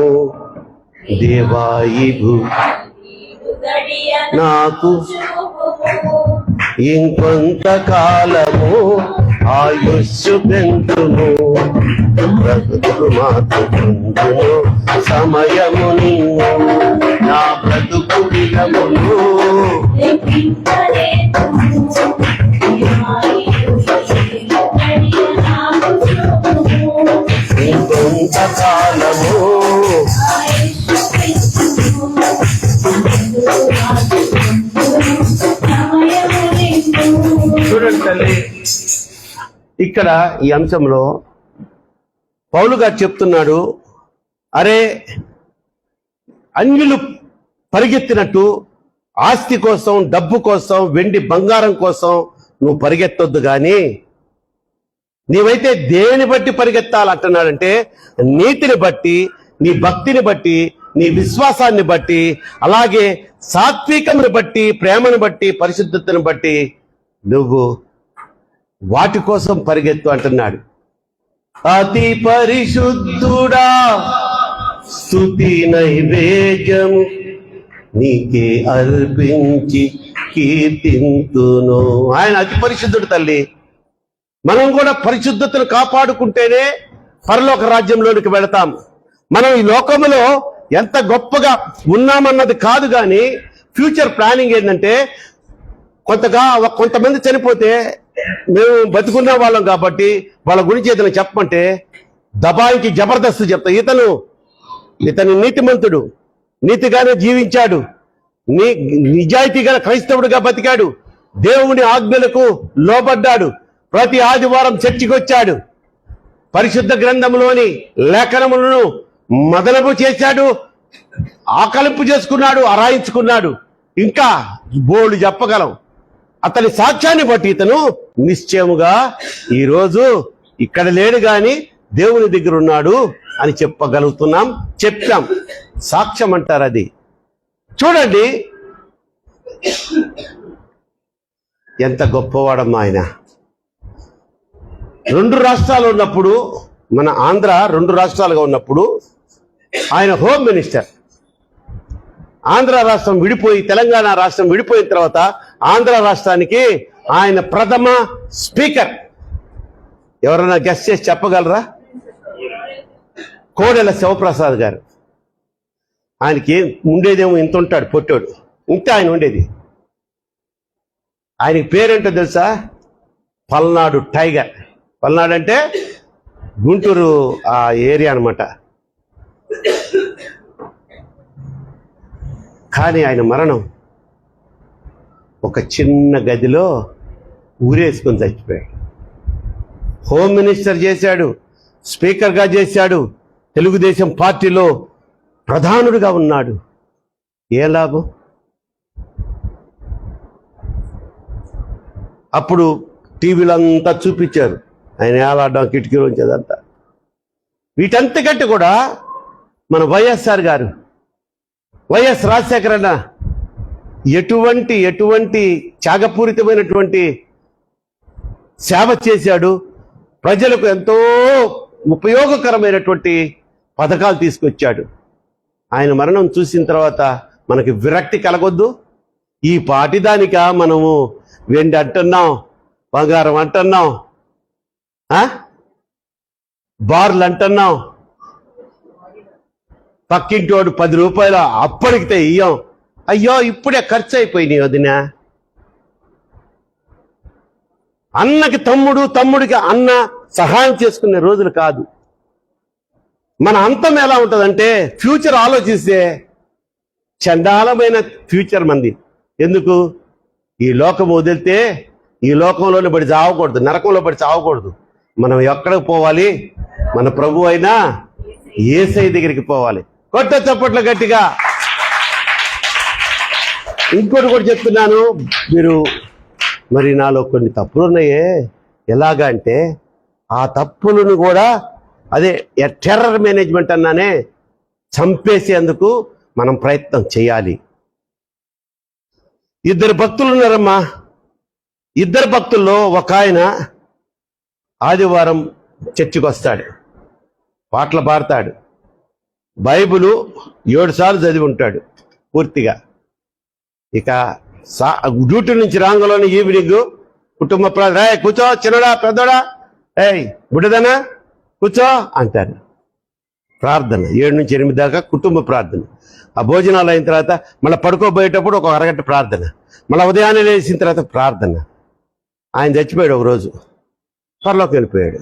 దేవాయిబు నాకు ఇంకొంతకాలము ఆయుష్షు పెంచును బ్రతుకు మాత్రును సమయము నిన్ను నా బ్రతుకు దినములు ఇంకొంతకాలము చూడండి తల్లి, ఇక్కడ ఈ అంశంలో పౌలు గారు చెప్తున్నాడు, అరే అన్యులు పరిగెత్తినట్టు ఆస్తి కోసం, డబ్బు కోసం, వెండి బంగారం కోసం నువ్వు పరిగెత్తొద్దు కానీ నీవైతే దేని బట్టి పరిగెత్తాలంటున్నాడంటే నీతిని బట్టి, నీ భక్తిని బట్టి, నీ విశ్వాసాన్ని బట్టి, అలాగే సాత్వికమును బట్టి, ప్రేమను బట్టి, పరిశుద్ధతను బట్టి నువ్వు వాటి కోసం పరిగెత్తు అంటున్నాడు. అతి పరిశుద్ధుడా స్తుతి నైవేద్యము నీకే అర్పించి కీర్తింతును. ఆయన అతి పరిశుద్ధుడు తల్లి. మనం కూడా పరిశుద్ధతను కాపాడుకుంటేనే పరలోక రాజ్యంలోనికి వెళతాం. మనం ఈ లోకములో ఎంత గొప్పగా ఉన్నామన్నది కాదు, కానీ ఫ్యూచర్ ప్లానింగ్ ఏంటంటే కొంతమంది చనిపోతే మేము బతుకున్న వాళ్ళం కాబట్టి వాళ్ళ గురించి ఏదైనా చెప్పమంటే దబాయికి జబర్దస్త్ చెప్తా. ఇతను నీతిమంతుడు, నీతిగానే జీవించాడు, నిజాయితీగా క్రైస్తవుడిగా బతికాడు, దేవుని ఆజ్ఞలకు లోబడ్డాడు, ప్రతి ఆదివారం చర్చికి వచ్చాడు, పరిశుద్ధ గ్రంథంలోని లేఖనములను మదనపు చేశాడు, ఆకలింపు చేసుకున్నాడు, అరాయించుకున్నాడు, ఇంకా బోళ్ళు చెప్పగలం. అతని సాక్ష్యాన్ని బట్టి ఇతను నిశ్చయముగా ఈరోజు ఇక్కడ లేడు గాని దేవుని దగ్గర ఉన్నాడు అని చెప్పగలుగుతున్నాం, చెప్పాం. సాక్ష్యం అంటారు అది. చూడండి ఎంత గొప్పవాడమ్మా ఆయన. 2 రాష్ట్రాలు ఉన్నప్పుడు, మన ఆంధ్ర 2 రాష్ట్రాలుగా ఉన్నప్పుడు ఆయన హోమ్ మినిస్టర్. ఆంధ్ర రాష్ట్రం విడిపోయి తెలంగాణ రాష్ట్రం విడిపోయిన తర్వాత ఆంధ్ర రాష్ట్రానికి ఆయన ప్రథమ స్పీకర్. ఎవరైనా గెస్ట్ చేసి చెప్పగలరా? కోడెల శివప్రసాద్ గారు. ఆయనకి ఉండేదేమో ఇంత ఉంటాడు, పొట్టోడు, ఇంత ఆయన ఉండేది. ఆయనకి పేరేంటో తెలుసా? పల్నాడు టైగర్. పల్నాడు అంటే గుంటూరు ఆ ఏరియా అనమాట. కానీ ఆయన మరణం ఒక చిన్న గదిలో ఊరేసుకొని చచ్చిపోయాడు. హోమ్ మినిస్టర్ చేశాడు, స్పీకర్గా చేశాడు, తెలుగుదేశం పార్టీలో ప్రధానుడిగా ఉన్నాడు. ఏ లాభం? అప్పుడు టీవీలో అంతా చూపించారు ఆయన ఏలాడడం, కిటికీలో ఉంచేదంతా. వీటంతకంటే కూడా మన వైఎస్ఆర్ గారు, వైఎస్ రాజశేఖర అన్న ఎటువంటి త్యాగపూరితమైనటువంటి సేవ చేశాడు. ప్రజలకు ఎంతో ఉపయోగకరమైనటువంటి పథకాలు తీసుకొచ్చాడు. ఆయన మరణం చూసిన తర్వాత మనకి విరక్తి కలగొద్దు. ఈ పాటిదానిక మనము వెండి అంటున్నాం, బంగారం అంటున్నాం, బార్లు అంటున్నాం, పక్కింటోడు 10 రూపాయలు అప్పటికితే ఇయ్యం. అయ్యో ఇప్పుడే ఖర్చు అయిపోయినాయి వదిన. అన్నకి తమ్ముడికి అన్న సహాయం చేసుకునే రోజులు కాదు. మన అంతం ఎలా ఉంటుందంటే ఫ్యూచర్ ఆలోచిస్తే చండాలమైన ఫ్యూచర్ మంది. ఎందుకు? ఈ లోకం వదిలితే ఈ లోకంలోనే పడి చావకూడదు, నరకంలో పడి చావకూడదు. మనం ఎక్కడికి పోవాలి? మన ప్రభు అయినా యేసయ్య దగ్గరికి పోవాలి. కొట్ట చప్పట్లు గట్టిగా. ఇంకోటి కూడా చెప్తున్నాను, మీరు మరి నాలో కొన్ని తప్పులు ఉన్నాయే. ఎలాగా అంటే ఆ తప్పులను కూడా అదే టెర్రర్ మేనేజ్మెంట్ అన్నానే, చంపేసేందుకు మనం ప్రయత్నం చేయాలి. 2 భక్తులు ఉన్నారమ్మా. 2 భక్తుల్లో ఒక ఆయన ఆదివారం చర్చికి వస్తాడు, పాటలు పాడతాడు, బైబిలు 7 సార్లు చదివి ఉంటాడు పూర్తిగా. ఇక డ్యూటీ నుంచి రాంగలోని ఈవినింగ్ కుటుంబ ప్రార్థన, కూర్చో చిన్నడా పెద్దోడా, బుడ్డదనా కూర్చో అంటారు. ప్రార్థన 7 నుంచి 8 దాకా కుటుంబ ప్రార్థన. ఆ భోజనాలు అయిన తర్వాత మళ్ళీ పడుకోబోయేటప్పుడు ఒక అరగంట ప్రార్థన, మళ్ళీ ఉదయాన్నే లేచిన తర్వాత ప్రార్థన. ఆయన చచ్చిపోయాడు ఒకరోజు, పరలోకం వెళ్ళిపోయాడు.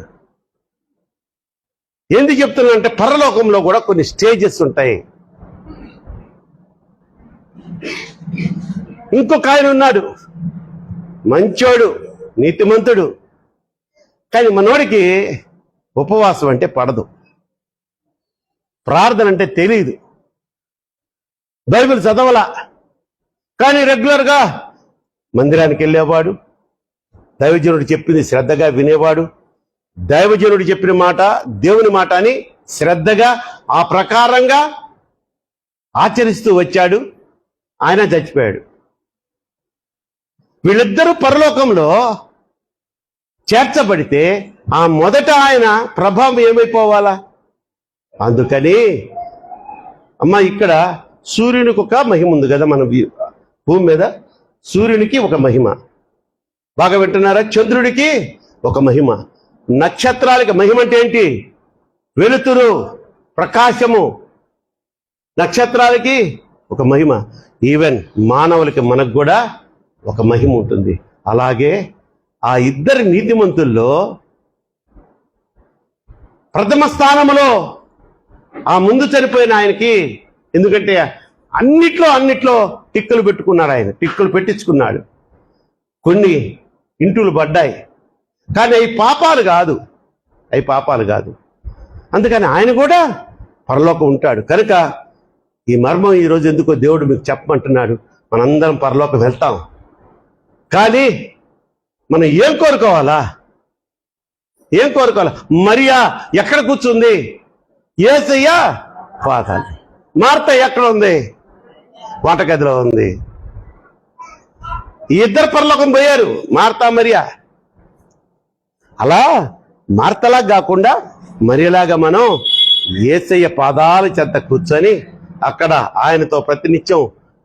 ఎందుకు చెప్తున్నా అంటే పరలోకంలో కూడా కొన్ని స్టేజెస్ ఉంటాయి. ఇంకొక ఆయన ఉన్నాడు, మంచోడు, నీతిమంతుడు, కానీ మనోడికి ఉపవాసం అంటే పడదు, ప్రార్థన అంటే తెలియదు, బైబిల్ చదవలా, కానీ రెగ్యులర్గా మందిరానికి వెళ్ళేవాడు, దైవజనుడు చెప్పింది శ్రద్ధగా వినేవాడు, దైవజనుడు చెప్పిన మాట దేవుని మాట అని శ్రద్ధగా ఆ ప్రకారంగా ఆచరిస్తూ వచ్చాడు. ఆయన చచ్చిపోయాడు. వీళ్ళిద్దరూ పరలోకంలో చేర్చబడితే ఆ మొదట ఆయన ప్రభావం ఏమైపోవాలా? అందుకని అమ్మ ఇక్కడ సూర్యునికి ఒక మహిమ ఉంది కదా, మన భూమి మీద సూర్యునికి ఒక మహిమ, బాగా వింటున్నారా? చంద్రుడికి ఒక మహిమ, నక్షత్రాలకి మహిమ అంటే ఏంటి? వెలుతురు, ప్రకాశము. నక్షత్రాలకి ఒక మహిమ. ఈవెన్ మానవులకి మనకు కూడా ఒక మహిమ ఉంటుంది. అలాగే ఆ ఇద్దరి నీతిమంతుల్లో ప్రథమ స్థానంలో ఆ ముందు చనిపోయిన ఆయనకి, ఎందుకంటే అన్నిట్లో టిక్కులు పెట్టుకున్నాడు ఆయన, టిక్కులు పెట్టించుకున్నాడు. కొన్ని ఇంటులు పడ్డాయి, కానీ అవి పాపాలు కాదు. అందుకని ఆయన కూడా పరలోకం ఉంటాడు. కనుక ఈ మర్మం ఈరోజు ఎందుకో దేవుడు మీకు చెప్పమంటున్నాడు. మనందరం పరలోకం వెళ్తాం, కానీ మనం ఏం కోరుకోవాలా? మరియా ఎక్కడ కూర్చుంది? యేసయ్య పాదాలు. మార్త ఎక్కడ ఉంది? వంటగదిలో ఉంది. ఈ ఇద్దరు పరలోకం పోయారు, మార్తా మరియా. అలా మార్తలా కాకుండా మరియలాగా మనం యేసయ్య పాదాల చెంత కూర్చొని అక్కడ ఆయనతో ప్రతినిత్యం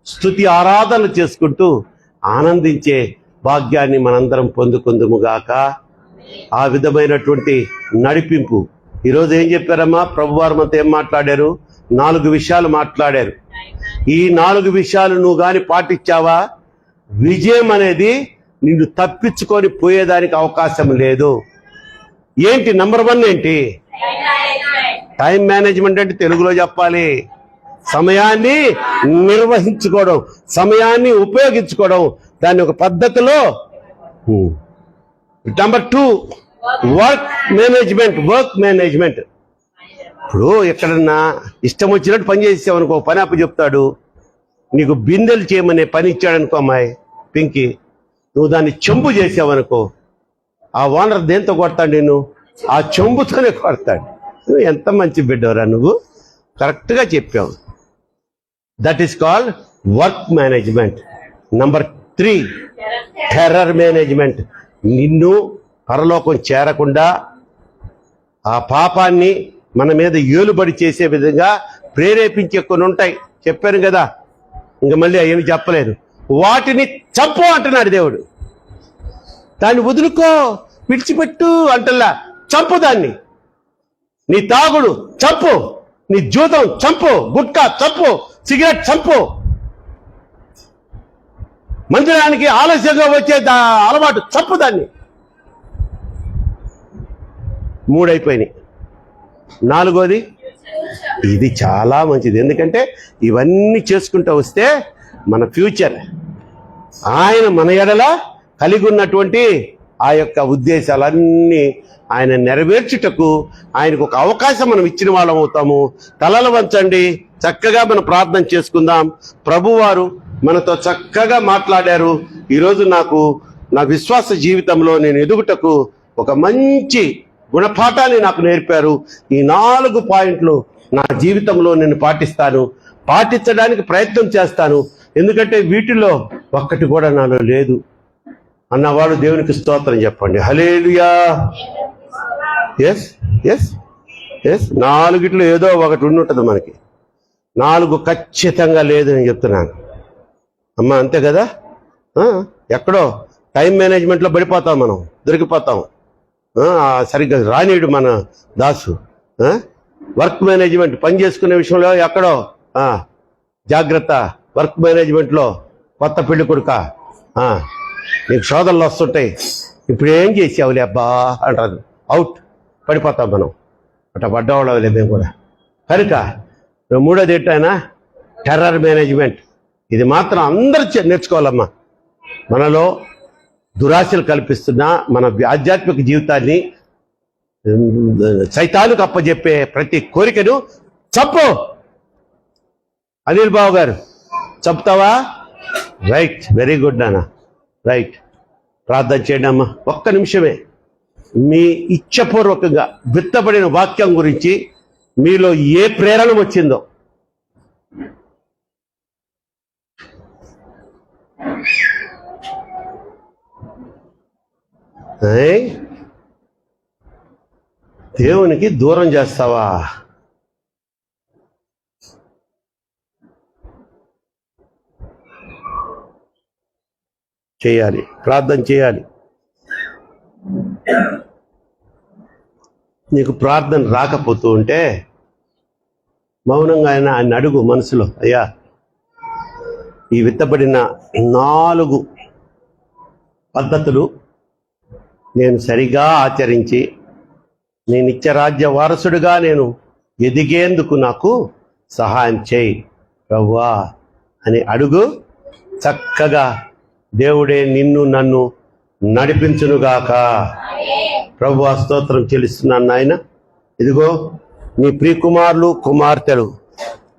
స్తుతి ఆరాధనలు చేసుకుంటూ ఆనందించే భాగ్యాన్ని మనందరం పొందుకుందుముగాక. ఆ విధమైనటువంటి నడిపింపు ఈరోజు ఏం చెప్పారమ్మా? ప్రభువారు మనతో ఏం మాట్లాడారు? 4 విషయాలు మాట్లాడారు. ఈ 4 విషయాలు నువ్వు గాని పాటించావా, విజయం అనేది నిన్ను తప్పించుకొని పోయేదానికి అవకాశం లేదు. ఏంటి? నంబర్ 1 ఏంటి? టైం మేనేజ్మెంట్ అంటే తెలుగులో చెప్పాలి, సమయాన్ని నిర్వహించుకోవడం, సమయాన్ని ఉపయోగించుకోవడం, దాన్ని ఒక పద్ధతిలో. Number 2 work management. ఇప్పుడు ఎక్కడన్నా ఇష్టం వచ్చినట్టు పని చేసావనుకో, పని అప్పు చెప్తాడు, నీకు బిందెలు చేయమనే పని ఇచ్చాడనుకో అమ్మాయి పింకి, నువ్వు దాన్ని చెంబు చేసావనుకో, ఆ ఓనర్ దేంతో కొడతాడు? నేను ఆ చెంబుతోనే కొడతాడు. నువ్వు ఎంత మంచి బిడ్డవరా, నువ్వు కరెక్ట్గా చెప్పావు. That is called work management. Number 3 terror management. నిన్ను పరలోకం చేరకుండా ఆ పాపాన్ని మన మీద ఏలుబడి చేసే విధంగా ప్రేరేపించే కొన్ని ఉంటాయి, చెప్పాను కదా, ఇంక మళ్ళీ ఏమి చెప్పలేదు. వాటిని చంపు అంటున్నాడు దేవుడు. దాన్ని వదులుకో, విడిచిపెట్టు అంటల్లా, చంపు దాన్ని. నీ తాగుడు చంపు, నీ జూతం చంపు, గుట్కా చంపు, సిగరెట్ చంపు, మందిరానికి ఆలస్యంగా వచ్చే అలవాటు చంపు దాన్ని. 3 అయిపోయినాయి. 4వది ఇది చాలా మంచిది. ఎందుకంటే ఇవన్నీ చేసుకుంటూ వస్తే మన ఫ్యూచర్, ఆయన మన ఎడల కలిగి ఉన్నటువంటి ఆ యొక్క ఉద్దేశాలన్నీ ఆయన నెరవేర్చుటకు ఆయనకు ఒక అవకాశం మనం ఇచ్చిన వాళ్ళం అవుతాము. తలలు వంచండి, చక్కగా మనం ప్రార్థన చేసుకుందాం. ప్రభువారు మనతో చక్కగా మాట్లాడారు. ఈరోజు నా విశ్వాస జీవితంలో నేను ఎదుగుటకు ఒక మంచి గుణపాఠాన్ని నాకు నేర్పారు. ఈ 4 పాయింట్లు నా జీవితంలో నేను పాటించడానికి ప్రయత్నం చేస్తాను. ఎందుకంటే వీటిలో ఒక్కటి కూడా నాలో లేదు అన్నవాడు దేవునికి స్తోత్రం చెప్పండి. హల్లెలూయా. ఎస్ 4 ఏదో ఒకటి ఉండి ఉంటుంది మనకి. 4 ఖచ్చితంగా లేదు నేను చెప్తున్నాను అమ్మ, అంతే కదా. ఎక్కడో టైం మేనేజ్మెంట్లో పడిపోతాం, మనం దొరికిపోతాం. సరిగ్గా రానీయుడు మన దాసు. వర్క్ మేనేజ్మెంట్, పని చేసుకునే విషయంలో ఎక్కడో జాగ్రత్త. వర్క్ మేనేజ్మెంట్లో కొత్త పెళ్లి కొడుక, నీకు శోధనలు వస్తుంటాయి, ఇప్పుడు ఏం చేసావులే అబ్బా అంటారు, అవుట్, పడిపోతాం మనం. అట్లా పడ్డవాళ్ళలే మేము కూడా. కనుక 3వది ఏంటైనా టెర్రర్ మేనేజ్మెంట్. ఇది మాత్రం అందరూ నేర్చుకోవాలమ్మా. మనలో దురాశలు కల్పిస్తున్న మన ఆధ్యాత్మిక జీవితాన్ని సైతానుకు అప్పజెప్పే ప్రతి కోరికను చంపు. అనిల్ బాబు గారు చంపుతావా? రైట్, వెరీ గుడ్ నాన్న, రైట్. ప్రార్థన చేయండి అమ్మా. ఒక్క నిమిషమే. మీ ఇచ్చపూర్వకంగా విత్తబడిన వాక్యం గురించి మీలో ఏ ప్రేరణ వచ్చిందో దేవునికి దూరం చేస్తావా? చేయాలి, ప్రార్థన చేయాలి. నీకు ప్రార్థన రాకపోతూ ఉంటే మౌనంగా ఆయన అడుగు మనసులో, అయ్యా ఈ విత్తబడిన 4 పద్ధతులు నేను సరిగా ఆచరించి నీ నిత్యరాజ్య వారసుడిగా నేను ఎదిగేందుకు నాకు సహాయం చేయి ప్రభువా అని అడుగు. చక్కగా దేవుడే నిన్ను నన్ను నడిపించునుగాక. ప్రభువా స్తోత్రం చెల్లిస్తున్నాను నాయన. ఇదిగో నీ ప్రియకుమారులు కుమార్తెలు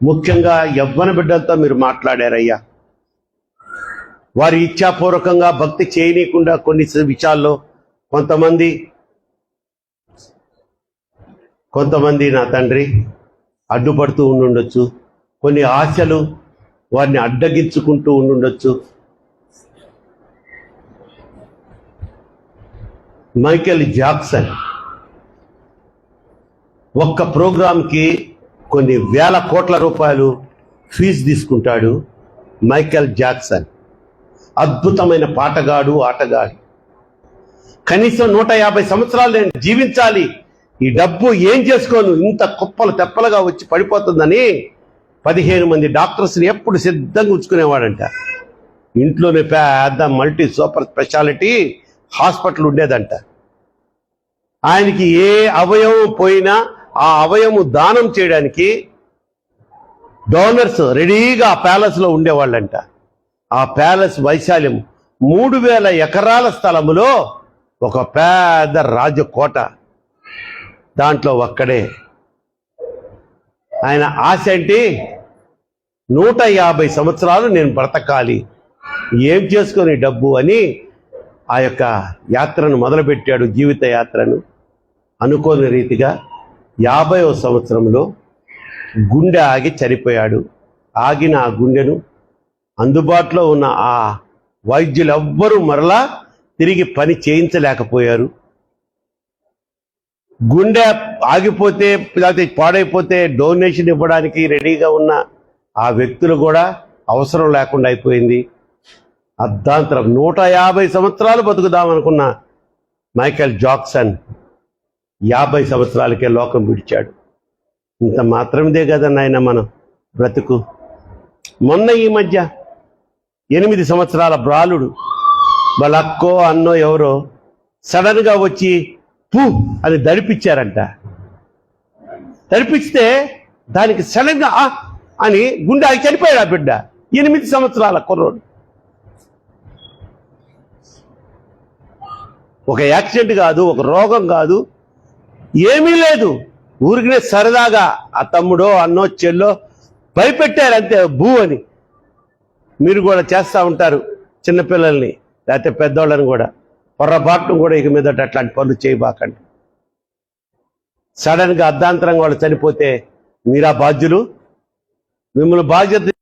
ముఖ్యంగా యవ్వన బిడ్డలతో మీరు మాట్లాడారయ్యా. వారి ఇచ్ఛాపూర్వకంగా భక్తి చేయనీయకుండా కొన్ని విషయాల్లో కొంతమంది నా తండ్రి అడ్డుపడుతూ ఉండుండొచ్చు. కొన్ని ఆశలు వారిని అడ్డగించుకుంటూ ఉండుండొచ్చు. మైకేల్ జాక్సన్ ఒక్క ప్రోగ్రాంకి కొన్ని వేల కోట్ల రూపాయలు ఫీజు తీసుకుంటాడు. మైకేల్ జాక్సన్ అద్భుతమైన పాటగాడు, ఆటగాడు. కనీసం 150 సంవత్సరాలు నేను జీవించాలి, ఈ డబ్బు ఏం చేసుకోను, ఇంత కుప్పలు తెప్పలుగా వచ్చి పడిపోతుందని 15 మంది డాక్టర్స్ని ఎప్పుడు సిద్ధంగా ఉంచుకునేవాడంట. ఇంట్లోనే పెద్ద మల్టీ సూపర్ స్పెషాలిటీ హాస్పిటల్ ఉండేదంట. ఆయనకి ఏ అవయవం పోయినా ఆ అవయవం దానం చేయడానికి డోనర్స్ రెడీగా ఆ ప్యాలెస్లో ఉండేవాళ్ళంట. ఆ ప్యాలెస్ వైశాల్యం 3000 ఎకరాల స్థలములో ఒక పెద్ద రాజకోట. దాంట్లో ఒక్కడే. ఆయన ఆశ ఏంటి? 150 సంవత్సరాలు నేను బ్రతకాలి, ఏం చేసుకొని డబ్బు అని ఆ యొక్క యాత్రను మొదలుపెట్టాడు, జీవిత యాత్రను. అనుకోని రీతిగా 50వ సంవత్సరంలో గుండె ఆగి చనిపోయాడు. ఆగిన ఆ గుండెను అందుబాటులో ఉన్న ఆ వైద్యులు ఎవ్వరూ మరలా తిరిగి పని చేయించలేకపోయారు. గుండె ఆగిపోతే లేకపోతే పాడైపోతే డొనేషన్ ఇవ్వడానికి రెడీగా ఉన్న ఆ వ్యక్తులు కూడా అవసరం లేకుండా అయిపోయింది. అర్ధాంతరం 150 సంవత్సరాలు బతుకుదామనుకున్న మైకేల్ జాక్సన్ 50 సంవత్సరాలకే లోకం విడిచాడు. ఇంత మాత్రమే కదా నాయన మనం బ్రతుకు. మొన్న ఈ మధ్య 8 సంవత్సరాల బ్రాలుడు వాళ్ళ అక్కో అన్నో ఎవరో సడన్గా వచ్చి పూ అని దడిపించారంట. దడిపిస్తే దానికి సడన్గా అని గుండె ఆగి చనిపోయాడు ఆ బిడ్డ. 8 సంవత్సరాల కుర్రోడు. ఒక యాక్సిడెంట్ కాదు, ఒక రోగం కాదు, ఏమీ లేదు. ఊరికినే సరదాగా ఆ తమ్ముడో అన్నో చెల్లో భయపెట్టారు అంతే, భూ అని. మీరు కూడా చేస్తూ ఉంటారు చిన్నపిల్లల్ని, లేకపోతే పెద్దోళ్ళని కూడా. పొర్రపాటును కూడా ఇక మీదట అట్లాంటి పనులు చేయబాకండి. సడన్గా అర్ధాంతరంగా వాళ్ళు చనిపోతే మీరా బాధ్యులు? మిమ్మల్ని బాధ్యత